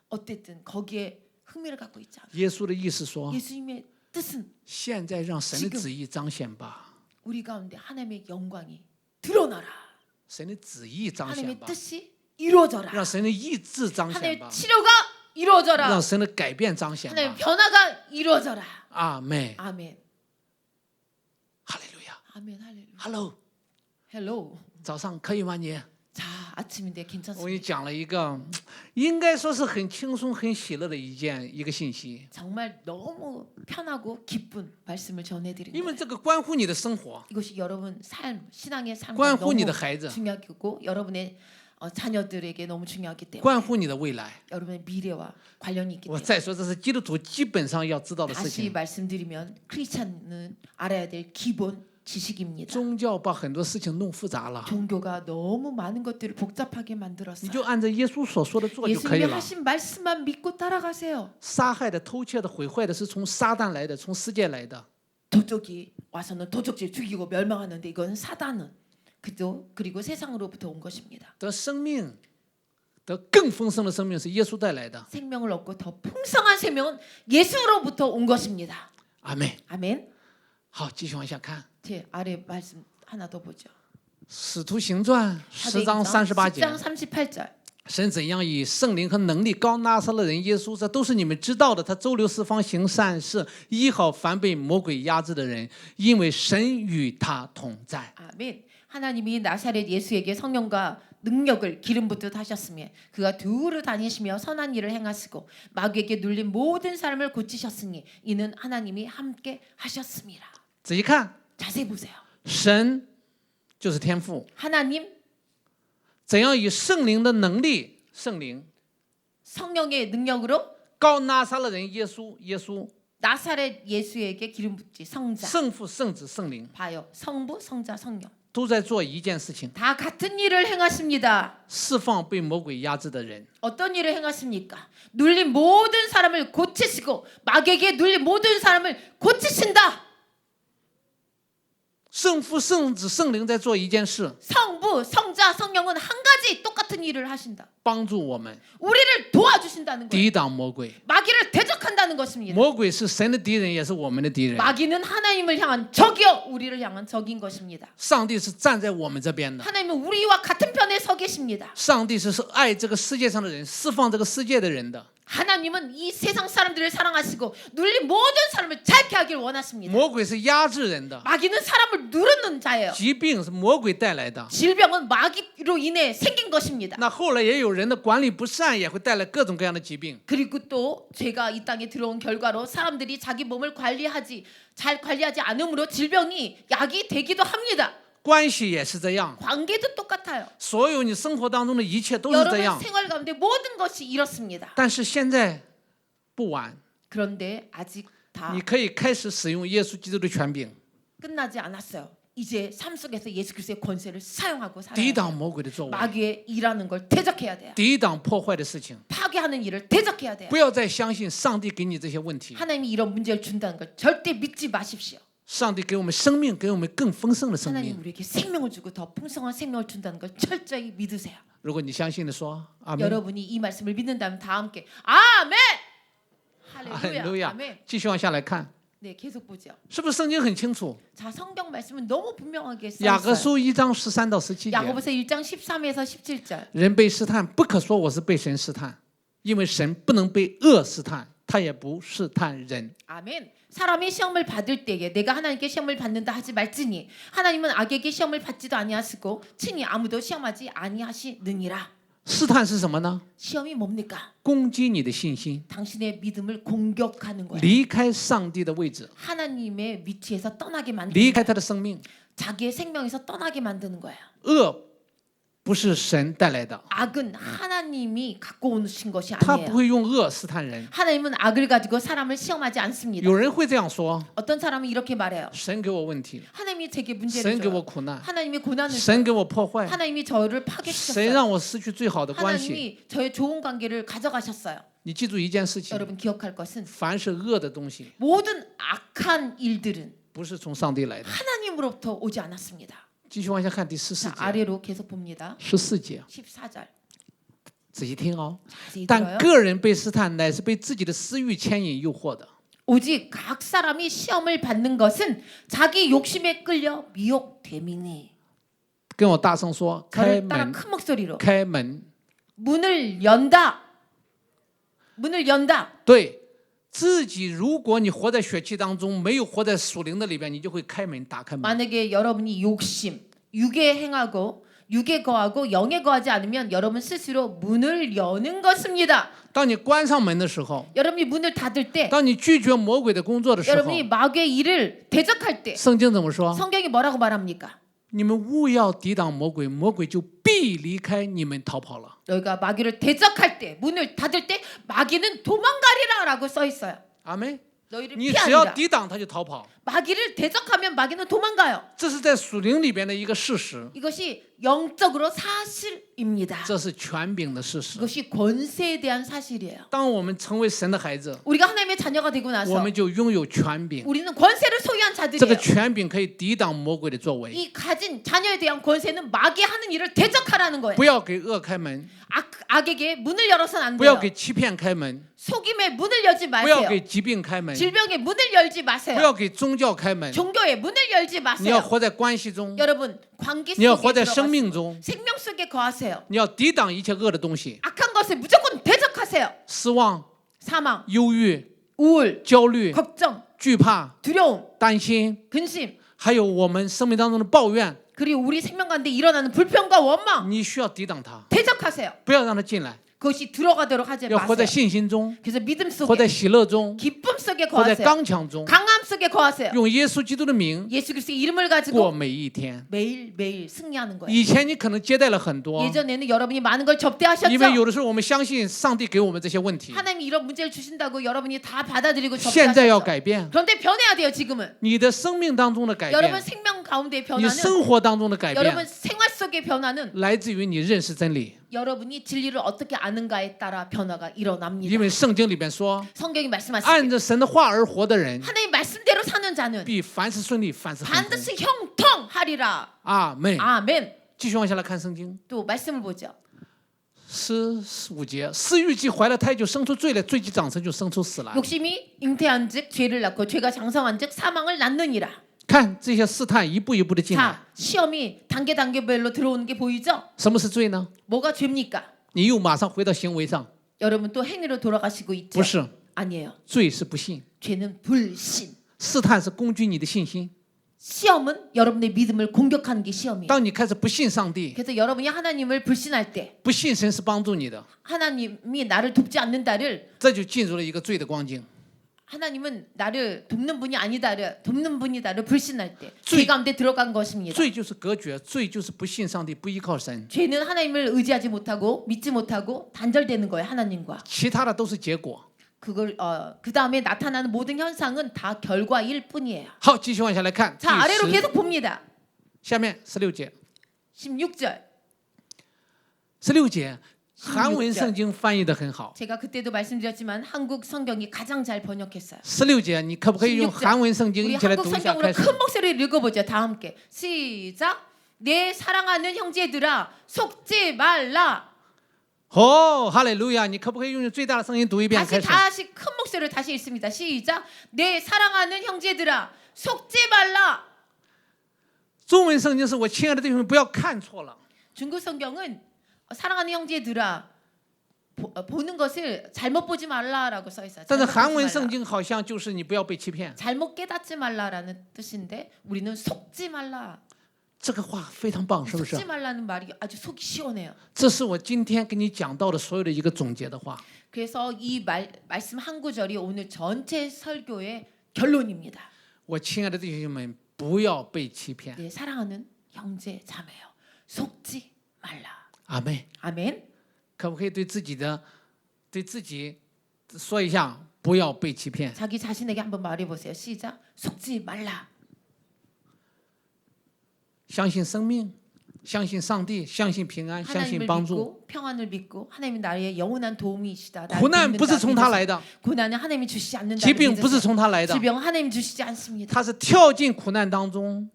어땠든 거기에 흥미를 갖고 있지 않아요. 耶稣的意思说， 예수님의 뜻은 现在让神的旨意彰显吧， 우리 가운데 하나님의 영광이 드러나라. 神的旨意彰显 하나님의 吧， 뜻이 이루어져라. 让神的意志彰显 하나님의 吧， 치료가 이루어져라. 让神的改变彰显 하나님의 吧。 변화가 이루어져라. 阿门， 아멘. 哈利路亚 아멘. 할렐루야. ，Hello， 헬로. 早上可以吗你？ 자, 아침인데 我给你 괜찮습니다. 讲了一个，应该说是很轻松、很喜乐的一个信息， 정말 너무 편하고 기쁜 말씀을 전해드리는 因为 거예요. 这个关乎你的生活， 이것이 여러분 삶, 신앙의 삶과 关乎 너무 你的孩子， 중요하고 여러분의 자녀들에게 너무 중요하기 때문에 关乎你的未来。 여러분의 미래와 관련이 있기 我 때문에 再说，这是基督徒基本上要知道的事 다시 情。 말씀드리면 크리스찬은 알아야 될 기본 지식입니다. 宗教把很多事情弄复杂了， 종교가 너무 많은 것들을 복잡하게 你 만들었어요. 就按照耶稣所说的做就可以 예수님이 了。 하신 말씀만 믿고 따라가세요. 杀害的、偷窃的、毁坏的是从撒旦来的，从世界来的。 도적이 와서는 도적질 죽이고 멸망하는데 이건 사단은 그리고 세상으로부터 온 것입니다. 得生命，得更丰盛的生命是耶稣带来的。 생명을 얻고 더 풍성한 생명은 예수로부터 온 것입니다. 阿门。 아멘. 好，继续往下看，《 제 아래 말씀 하나 더 보죠. 使徒行传》10章38节。 10장 38절. 神怎样以圣灵和能力高拿撒勒人耶稣，这都是你们知道的。他周流四方行善事，医好凡被魔鬼压制的人，因为神与他同在。 아멘. 하나님이 나사렛 예수에게 성령과 능력을 기름 붓듯 하셨으며 그가 두루 다니시며 선한 일을 행하시고 마귀에게 눌린 모든 사람을 고치셨으니 이는 하나님이 함께 하셨습니다. 仔细看， 자세히 보세요. 神就是天父， 하나님 怎样以圣灵的能力，圣灵 성령의 능력으로 高拿撒勒人耶稣，耶稣 나사렛 예수에게 기름 붓지 성자. 圣父、圣子、圣灵， 봐요. 성부, 성자, 성령. 都在做一件事情， 다 같은 일을 행하십니다. 释放被魔鬼压制的人。 어떤 일을 행하십니까? 눌린 모든 사람을 고치시고 마귀에게 눌린 모든 사람을 고치신다. 圣父、圣子、圣灵在做一件事， 성부, 성자, 성령은 한 가지 똑같은 일을 하신다. 帮助我们 우리를 도와주신다는 거예요. 抵挡魔鬼。 마귀를 대적한다는 것입니다. 魔鬼是神的敌人，也是我们的敌人。 마귀는 하나님을 향한 적이요 우리를 향한 적인 것입니다. 上帝是站在我们这边的， 하나님은 우리와 같은 편에 서 계십니다. 上帝是爱这个世界上的人，释放这个世界的人的。 하나님은 이 세상 사람들을 사랑하시고 눌린 모든 사람을 자유케 하길 원하십니다. 魔鬼是压制人的， 마귀는 사람을 누르는 자예요. 疾病是魔鬼带来的。 질병은 마귀로 인해 생긴 것입니다. 那后来也有人的管理不善，也会带来各种各样的疾病。 그리고 또 죄가 이 땅에 들어온 결과로 사람들이 자기 몸을 잘 관리하지 않음으로 질병이 약이 되기도 합니다. 关系也是这样， 관계도 똑같아요. 所有你生活当中的一切都是这 여러분 样。 생활 가운데 모든 것이 이렇습니다. 但是现在不晚， 그런데 아직 다 你可以开始使用耶稣基督的权柄， 끝나지 않았어요. 이제 삶 속에서 예수 그리스도의 권세를 사용하고 抵 살아야 돼요. 挡魔鬼的作为， 마귀의 일하는 걸 대적해야 돼요. 抵挡破坏的事情。 파괴하는 일을 대적해야 돼요. 不要再相信上帝给你这些问题， 하나님이 이런 문제를 준다는 걸 절대 믿지 마십시오. 上帝给我们生命，给我们更丰盛的生 하나님 命。 우리에게 생명을 주고 더 풍성한 생명을 준다는 걸 철저히 믿으세요. 如果你相信的说阿门， 여러분이 이 말씀을 믿는다면 다 함께 아멘. 哈利路 할렐루야. 亚 아멘. 。继续往下来看， 네, 계속 보죠. 是不是圣经很清楚？ 자, 성경 말씀은 너무 분명하게 雅各 써 书1章13到17节， 야고보서 1장 13에서 17절. 人被试探，不可说我是被神试探，因为神不能被恶试探，他也不试探人。 아멘. 사람이 시험을 받을 때에 내가 하나님께 시험을 받는다 하지 말지니 하나님은 악에게 시험을 받지도 아니하시고 친히 아무도 시험하지 아니하시느니라. 试探是什么呢？ 시험이 뭡니까? 攻击你的信心， 당신의 믿음을 공격하는 거예요. 离开上帝的位置， 하나님의 위치에서 떠나게 만드는 离开 거예요. 他的生命。 자기의 생명에서 떠나게 만드는 거예요. 恶不是神带来的， 악은 하나님이 갖고 오신 것이 他不 아니에요. 会用恶试探人。 하나님은 악을 가지고 사람을 시험하지 않습니다. 有人会这样说： 어떤 사람은 이렇게 말해요. 神给我问题， 하나님이 제게 문제를 神给我 줘요. 苦难， 하나님이 고난을 줘요. 神给我破坏， 하나님이 저를 神 파괴시켰어요. 让我失去最好的关系。 하나님이 저의 좋은 관계를 가져가셨어요. 你记住一件事情： 여러분 기억할 것은 凡是恶的东西， 모든 악한 일들은 不是从上帝来的。 하나님으로부터 오지 않았습니다. 继续往下看第14 자, 节， 아래로 계속 봅니다. 14节， 14절. 仔细听哦。 자세히 但 들어요. 个人被试探，乃是被自己的私欲牵引诱惑的。 오직 각 사람이 시험을 받는 것은 자기 욕심에 끌려 미혹됨이니. 跟我大声说：开 저를 따라 门， 큰 목소리로 开门。 문을 연다. 문을 연다. 对自己，如果你活在血气当中，没有活在属灵的里边，你就会开门，打开门。 만약에 여러분이 욕심, 육에 행하고 육에 거하고 영에 거하지 않으면 여러분 스스로 문을 여는 것입니다. 当你关上门的时候， 여러분이 문을 닫을 때, 当你拒绝魔鬼的工作的时候， 여러분이 마귀의 일을 대적할 때 圣经怎么说？ 성경이 뭐라고 말합니까? 你们务要抵挡魔鬼，魔鬼就必离开你们逃跑了。 너희가 마귀를 대적할 때, 문을 닫을 때 마귀는 도망가리라라고 써 있어요. 阿妹， 너희를 你只要 피하리라. 抵挡，他就逃跑。 마귀를 대적하면 마귀는 도망가요. 这是在属灵里边的一个事实， 이것이 영적으로 사실입니다. 这是权柄的事实。 이것이 권세에 대한 사실이에요. 当我们成为神的孩子， 우리가 하나님의 자녀가 되고 我 나서 们就拥有权柄。 우리는 권세를 소유한 这个 자들이에요. 权柄可以抵挡魔鬼的作为。 이 가진 자녀에 대한 권세는 마귀 하는 일을 대적하라는 거예요. 不要给恶开门， 악에게 문을 열어서는 안 不要 돼요. 给欺骗开门， 속임에 문을 열지 不要 마세요. 给疾病开门， 질병에 문을 열지 不 마세요. 要给宗教开门。 종교에 문을 열지 你要 마세요. 活在关系中， 여러분 관계 你要 속에 活在生 들어가세요. 命中， 생명 속에 거하세요. 你要抵挡一切恶的东西， 악한 것을 무조건 대적하세요. 失望、 사망, 忧郁、 우울, 焦虑、 걱정, 惧怕、 두려움, 担心， 근심, 还有我们生命当中的抱怨， 그리고 우리 생명 가운데 일어나는 불평과 원망 你需要抵挡它。 대적하라. 허락하세요. 不要让他进来， 그것이 들어가도록 하지 要活在 마세요. 信心中， 그래서 믿음 活在 속에 喜乐中， 기쁨 속에 活在 거하세요. 刚强中， 강함 속에 거하세요. 用耶稣基督的名 예수 그리스도의 이름을 过 가지고 每一天。 매일매일 승리하는 거예요. 以前你可能接待了很多， 예전에는 여러분이 많은 걸 因为 접대하셨죠. 有的时候我们相信上帝给我们这些问题， 하나님이 이런 문제를 주신다고 여러분이 다 받아들이고 现在要 접대하셨죠. 改变。 그런데 변해야 돼요. 지금은. 你的生命当中的改 여러분 变， 생명 가운데의 你 변화는 生活当中的改 여러분 变， 생활 속의 변화는 来自于你认识真理。 여러분이 진리를 어떻게 아는가에 따라 변화가 因 일어납니다. 为圣经里面说， 성경이 按 말씀하시길 着神的话而活的人， 하나님 말씀대로 사는 자는 必凡事顺利，凡事亨通。 반드시 형통하리라. 阿门。 아멘. 继续往下来看圣经， 또 말씀을 보죠. 15节，私欲既怀了胎，就生出罪来；罪既长成，就生出死来。 욕심이 잉태한즉 죄를 낳고 죄가 장성한즉 사망을 낳느니라. 看这些试探一步一步的进来。 자, 시험이 단계별로 들어오는 게 보이죠? 什么是罪呢？ 뭐가 죄입니까? 你又马上回到行为上， 여러분 또 행위로 돌아가시고 있죠? 不是， 아니에요. 罪是不信， 죄는 불신. 试探是攻击你的信心。 시험은 여러분의 믿음을 공격하는 게 시험이에요. 当你开始不信上帝， 그래서 여러분이 하나님을 불신할 때 不信神是帮助你的， 하나님이 나를 돕지 않는다를 这就进入了一个罪的光景。 하나님은 나를 돕는 분이 아니다를 돕는 분이다를 불신할 때 죄- 죄 가운데 들어간 것입니다. 罪就是隔绝，罪就是不信上帝，不依靠神， 죄는 하나님을 의지하지 못하고 믿지 못하고 단절되는 거예요. 하나님과 其他的都是结果。 그걸 그 다음에 나타나는 모든 현상은 다 결과일 뿐이에요. 好，继续往下来看， 자 아래로 第 계속 봅니다. 下面16节， 16절 16节，韩文圣经翻译的很好。 제가 그때도 말씀드렸지만 한국 성경이 가장 잘 번역했어요. 16节，你可不可以用 16절 韩文圣经 우리 一起来 한국 读一下？ 성경으로 开始。 큰 목소리를 읽어보죠. 다 함께 시작. 내 사랑하는 형제들아 속지 말라. 哦，哈利路亚！你可不可以用最大的声音读一遍？ 다시 开始。 다시 큰 목소리로 다시 읽습니다. 시작. 내 사랑하는 형제들아 속지 말라. 中文圣经是我亲爱的弟兄们，不要看错了。 중국 성경은 사랑하는 형제들아 보는 것을 잘못 보지 말라라고 써 있어요. 但是 잘못 韩 보지 文 말라. 圣经好像就是你不要被欺骗， 잘못 깨닫지 말라라는 뜻인데 우리는 속지 말라. 这个话非常棒，是不是 속지 ？ 말라는 말이 아주 속이 시원해요. 这是我今天跟你讲到的所有的一个总结的话。 그래서 이 말씀 한 구절이 오늘 전체 설교의 결론입니다. 我亲爱的弟兄们，不要被欺骗。 네, 사랑하는 형제 자매요. 속지 말라. 阿妹， 아멘. 可不可以对自己说一下，不要被欺骗？ 자기 자신에게 한번 말해 보세요. 시작. 속지 말라. 相信生命，相信上帝，相信平安，相信 하나님을 帮助。 믿고 평안을 믿고 하나님이 나의 영원한 도움이시다. 나를 苦难不是 돕는다, 从他 믿어서. 来的， 고난은 하나님이 주시지 않는다. 疾病不是从他来的， 질병 하나님 주시지 않습니다. 他是跳进苦难当中，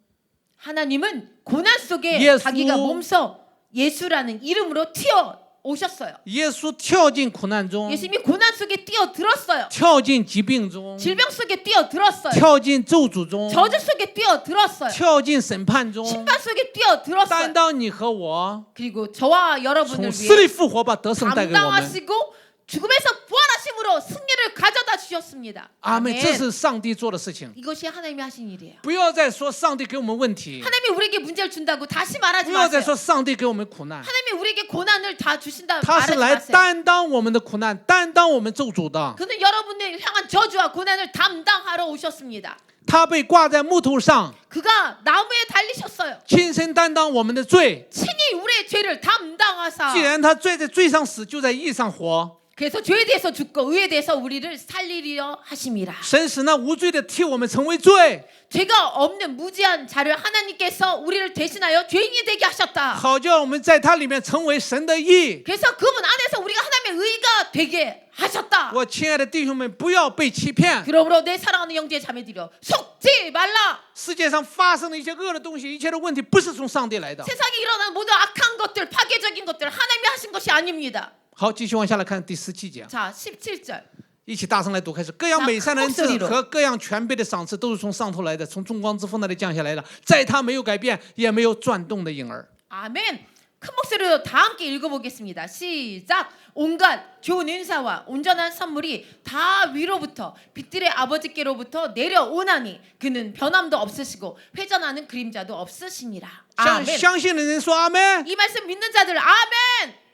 하나님은 고난 속에 예수. 자기가 몸소 예수라는 이름으로 튀어 오셨어요. 耶稣跳进苦难中， 예수님이 고난 속에 뛰어들었어요. 跳进疾病中， 질병 속에 뛰어들었어요. 跳进咒诅中， 저주 속에 뛰어들었어요. 跳进审判中， 심판 속에 担 뛰어들었어요. 当你和我 그리고 저와 从 여러분을 死里 위해 复活，把得胜带给我们。 감당하시고 죽음에서 부활하심으로 승리를 가져다 주셨습니다. 阿妹， 아멘. 这是上帝做的事情。 이것이 하나님이 하신 일이에요. 不要再说上帝给我们问题， 하나님이 우리에게 문제를 준다고 다시 말하지 不要再 마세요. 说上帝给我们苦难， 하나님이 우리에게 고난을 다 주신다 他是 말하지 来 마세요. 担当我们的苦难，担当我们咒诅的。 그는 여러분을 향한 저주와 고난을 담당하러 오셨습니다. 他被挂在木头上， 그가 나무에 달리셨어요. 亲身担当我们的罪。 친히 우리의 죄를 담당하사. 既然他罪在罪上死，就在义上活。 그래서 죄에 대해서 죽고 의에 대해서 우리를 살리려 하심이라. 神使那无罪的替我们成为罪， 죄가 없는 무지한 자를 하나님께서 우리를 대신하여 죄인이 되게 하셨다. 好叫我们在他里面成为神的义。 그래서 그분 안에서 우리가 하나님의 의가 되게 하셨다. 我亲爱的弟兄们，不要被欺骗。 그러므로 내 사랑하는 형제 자매들여 속지 말라. 世界上发生的一些恶的东西，一切的问题，不是从上帝来的。 세상에 일어나는 모든 악한 것들, 파괴적인 것들 하나님이 하신 것이 아닙니다. 好，继续往下来看第17节， 자, 17절. 一起大声来读，开始。各样美善的恩赐和各样全备的赏赐，都是从上头来的，从众光之父那里降下来的，在他没有改变，也没有转动的影儿。 아멘. 큰 목소리로 다 함께 읽어보겠습니다. 시작. 온갖 좋은 은사와 온전한 선물이 다 위로부터 빛들의 아버지께로부터 내려오나니 그는 변함도 없으시고 회전하는 그림자도 없으시니라. 아멘. 相信的人说阿门。 이 말씀 믿는 자들 아멘.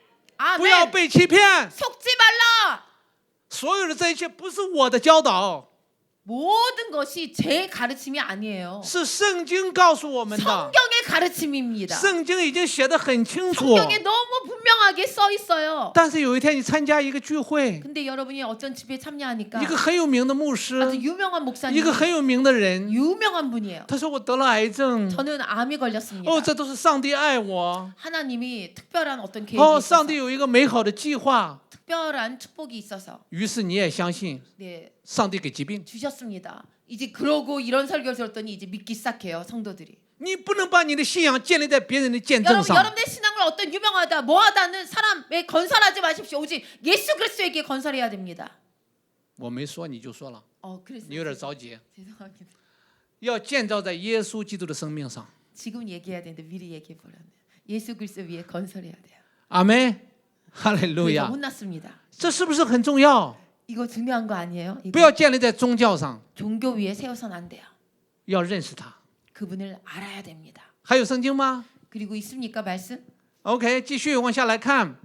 不要 아멘. 被欺骗。 속지 말라. 所有的这一切不是我的教导， 모든 것이 제 가르침이 아니에요. 是圣经告诉我们的。 성경의 가르침입니다. 圣经已经写得很清楚。 성경에 너무 분명하게 써 있어요. 但是有一天你参加一个聚会， 근데 여러분이 어떤 집회에 참여하니까 一个很有名的牧 아주 师， 유명한 一 목사님, 个很有名的人， 유명한 분이에요. 他说我得了癌症。 저는 암이 걸렸습니다. 哦，这都是上帝爱我。 하나님이 특별한 어떤 계획이 哦， 있어서 上帝有一个美好的计划。 특별한 축복이 있어서 于是你也相信 네, 上帝给疾病。 주셨습니다. 이제 그러고 이런 설교를 들었더니 이제 믿기 시작해요, 성도들이. 你不能把你的信仰建立在别人的见证 여러분, 上。 여러분의 신앙을 어떤 유명하다, 뭐하다는 사람에 건설하지 마십시오. 오직 예수 그리스도에게 건설해야 됩니다. 我没说你就说了， 그랬어요. 你有点着急。 죄송합니다. 要建造在耶稣基督的生命上。 지금 얘기해야 되는데 미리 얘기해 버렸네요. 예수 그리스도 위에 건설해야 돼요. 阿门，哈利路 그래서 亚。 혼났습니다. 这是不是很重要？ 이거 중요한 거 아니에요? 不 이거 要建立在宗教上， 종교 위에 세워서는 안 돼요. 要认识他。 그분을 알아야 됩니다. 还有圣经吗 그리고 있습니까 말씀? ？OK， 继续往下来看。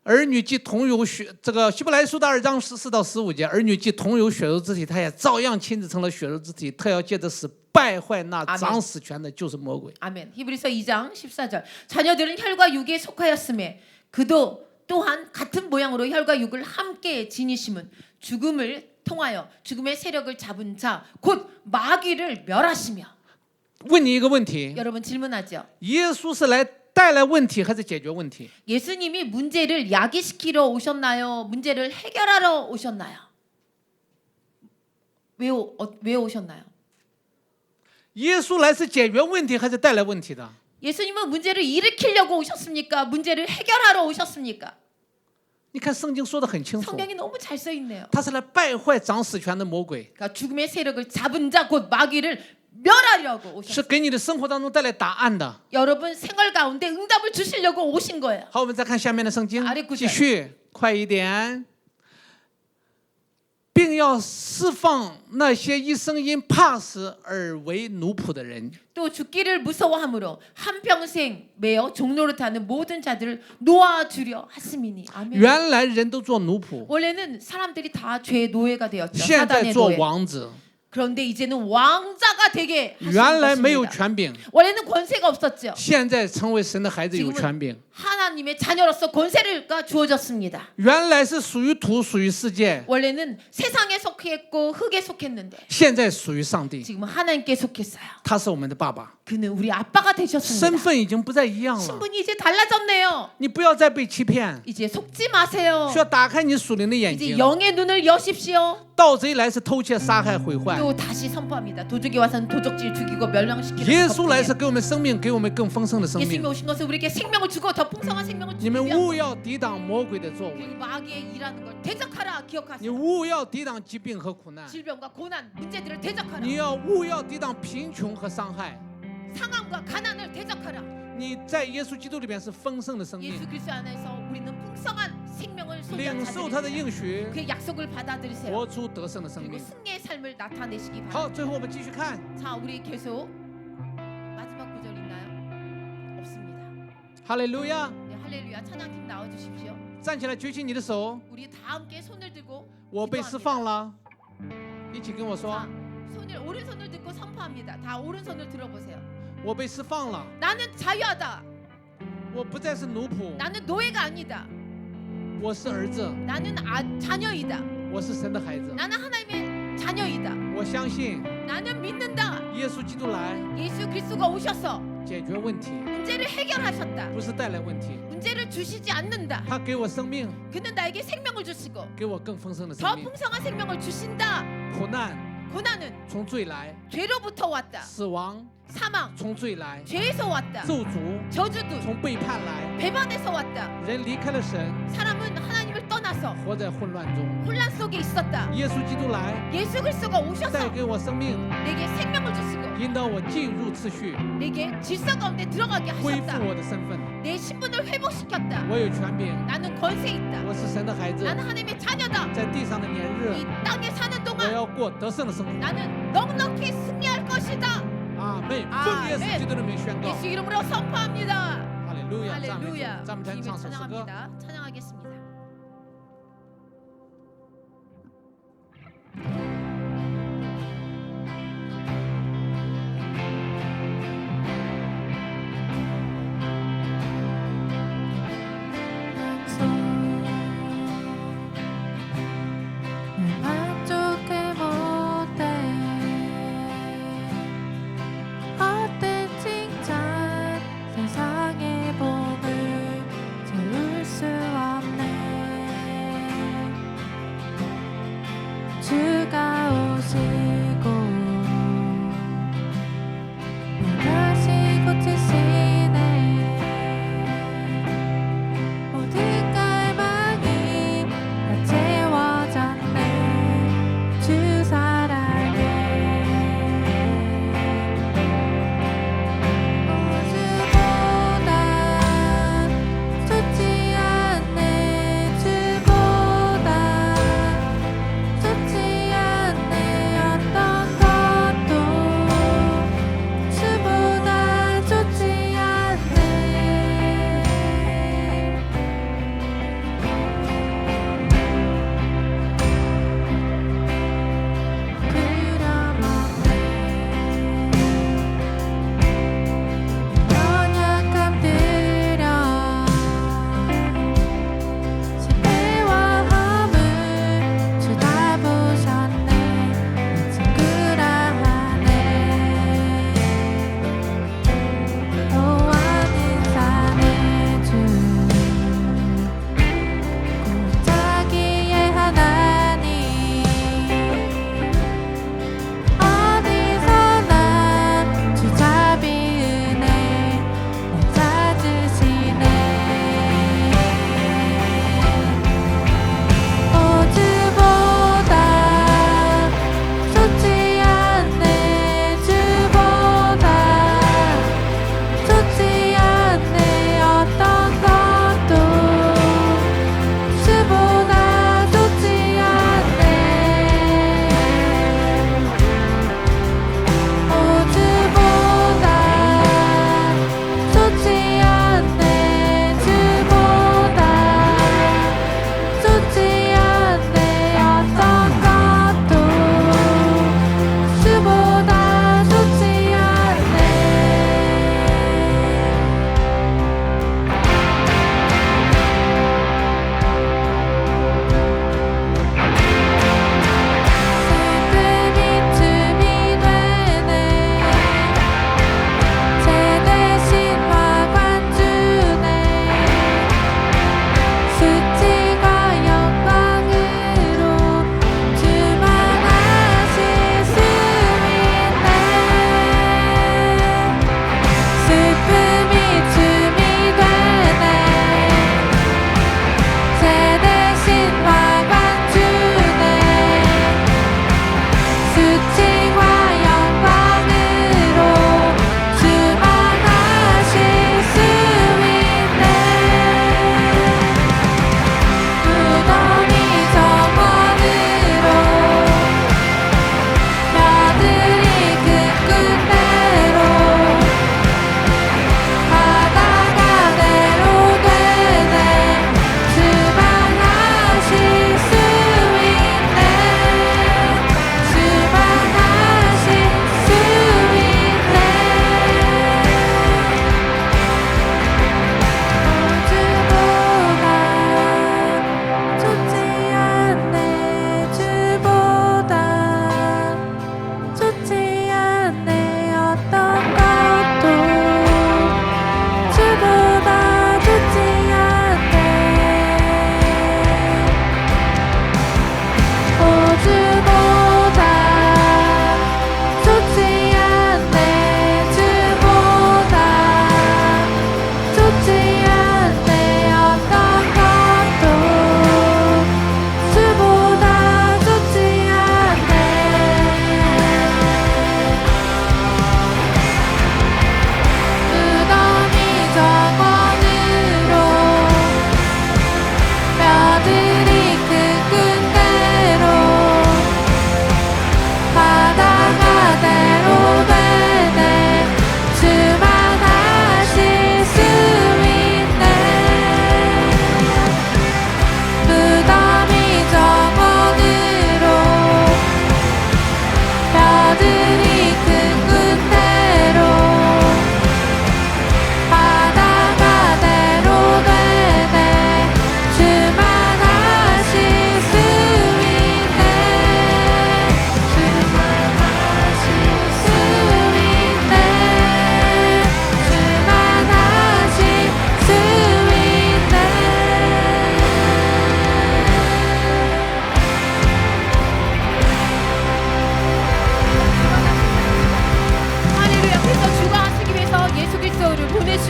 儿女既同有血，这个希伯来书的2章14到15节，儿女既同有血肉之体，他也照样亲自成了血肉之体。特要借着死败坏那 아멘 掌死权的，就是魔鬼。 아멘. 히브리서 2장 14절. 자녀들은 혈과 육에 속하였음에 그도 또한 같은 모양으로 혈과 육을 함께 지니심은 죽음을 통하여 죽음의 세력을 잡은 자 곧 마귀를 멸하시며. 问你一个问题： 여러분 질문하죠. 耶稣是来带来问题，还是解决问题？ 예수님이 문제를 야기시키러 오셨나요? 문제를 해결하러 오셨나요? 왜 오셨나요? 耶稣来是解决问题，还是带来问题的？ 예수님은 문제를 일으키려고 오셨습니까? 문제를 해결하러 오셨습니까? 你看圣经说的很清楚， 성경이 너무 잘 써 있네요. 他是来败坏掌死权的魔鬼， 그러니까 죽음의 세력을 잡은 자 곧 마귀를 멸하려고 是 오셨어요. 给你的生活当中带来答案的。 여러분 생활 가운데 응답을 주시려고 오신 거예요. 好，我们再看下面的圣经 아래 ， 구절 继续快一点，并要释放那些一生因怕死而为奴仆的人。 또 죽기를 무서워함으로 한평생 매어 종노릇하는 모든 자들을 놓아주려 하심이니. 아멘. 原来人都做奴仆， 원래는 사람들이 다 죄의 노예가 되었죠. 现在 사단의 做 노예. 王子。 그런데 이제는 왕자가 되게 하시는 原来没有 것입니다. 权柄， 원래는 권세가 없었죠. 现在成为神的孩子有权柄。 하나님의 자녀로서 권세가 주어졌습니다. 原来是属于土，属于世界， 원래는 세상에 속했고 흙에 속했는데 现在属于上帝。 지금 하나님께 속했어요. 他是我们的爸爸， 그는 우리 아빠가 身 되셨습니다. 份已经不再一样了。 신분이 이제 달라졌네요. 你不要再被欺骗， 이제 속지 마세요. 需要打开你属灵的眼 이제 睛。 영의 눈을 여십시오. 盗贼来是偷窃、杀害、毁坏， 또 다시 선포합니다. 도적이 와서는 도적질 죽이고 멸망시키는 耶稣来 것뿐이에요. 是给我们生命，给我们更丰盛的生 예수님이 命。 오신 것은 우리에게 생명을 주고 더 풍성한 생명을 你 주기 们 위한 务要抵挡魔鬼的作为， 그리고 마귀의 일하는 걸 대적하라 你 기억하세요. 务要抵挡疾病和苦难， 질병과 고난, 문제들을 대적하라. 你务要抵挡贫穷和伤害。 상함과 가난을 대적하라. 你在耶稣基督里面是丰盛的生 예수 命， 그리스도 안에서 우리는 풍성한 생명을 소유한 领受他的 자들이세요. 应许， 그의 약속을 받아들이세요. 活出得胜的生 그리고 命。 승리의 삶을 나타내시기 好， 바랍니다. 最后我们继续看 자, 우리 계속 마지막 구절 있나요? 없습니다. 哈利路亚， 네, 할렐루야. 찬양팀 나와 주십시오. 站起来，举起你的手， 우리 다 함께 손을 들고 我被释放了，一起跟我说 자, ， 손을 오른손을 듣고 선포합니다. 다 오른손을 들어보세요. 我被释放了， 나는 자유하다. 我不再是奴仆， 나는 노예가 아니다. 我是儿子， 나는 자녀이다. 我是神的孩子。 나는 하나님의 자녀이다. 我相信 나는 믿는다. 耶稣基督来 예수 그리스도가 오셔서 解决问题， 문제를 해결하셨다. 不是带来问题。 문제를 주시지 않는다. 他给我生命， 그는 나에게 생명을 주시고 给我更丰盛的 더 生命。 풍성한 생명을 주신다. 苦难 고난은 从罪来， 죄로부터 왔다. 死亡 사망 从罪来， 죄에서 왔다. 咒诅 저주도 从背叛来。 배반에서 왔다. 人离开了神， 사람은 하나님을 떠나서 活在混乱中。 혼란 속에 있었다. 耶稣基督来， 예수 그리스도가 带 오셔서 给我生命， 내게 생명을 주시고 引导我进入次序， 내게 질서 가운데 들어가게 恢复 하셨다. 我的身份。 내 신분을 회복시켰다. 我有权柄， 나는 권세 있다. 我是神的孩子， 나는 하나님의 자녀다. 在地上的年日 이 ， 땅에 사는 我 동안 要过得胜的生活。 나는 넉넉히 승리할 것이다. 阿妹，奉耶稣基督的名宣告， 예수 이름으로 선포합니다. 哈利路亚，赞美主 할렐루야. 咱们 주님을 唱首诗歌。 찬양합니다. 찬양하기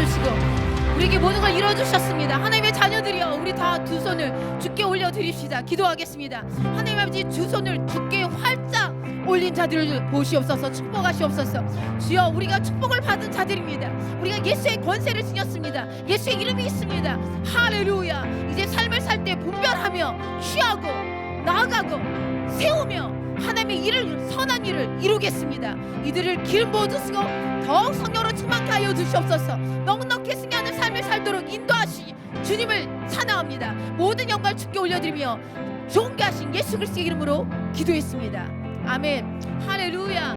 주시고 우리에게 모든 걸 이뤄주셨습니다. 하나님의 자녀들이여, 우리 다 두 손을 주께 올려드립시다. 기도하겠습니다. 하나님 아버지, 두 손을 주께 활짝 올린 자들을 보시옵소서. 축복하시옵소서. 주여, 우리가 축복을 받은 자들입니다. 우리가 예수의 권세를 지녔습니다. 예수의 이름이 있습니다. 할렐루야. 이제 삶을 살 때 분별하며 취하고 나아가고 세우며 하나님의 일을, 선한 일을 이루겠습니다. 이들을 기름 부어주시고 더욱 성령으로 충만케 하여 주시옵소서. 넉넉히 승리하는 삶을 살도록 인도하시 주님을 찬양합니다. 모든 영광을 주께 올려드리며 존귀하신 예수 그리스도의 이름으로 기도했습니다. 아멘. 할렐루야.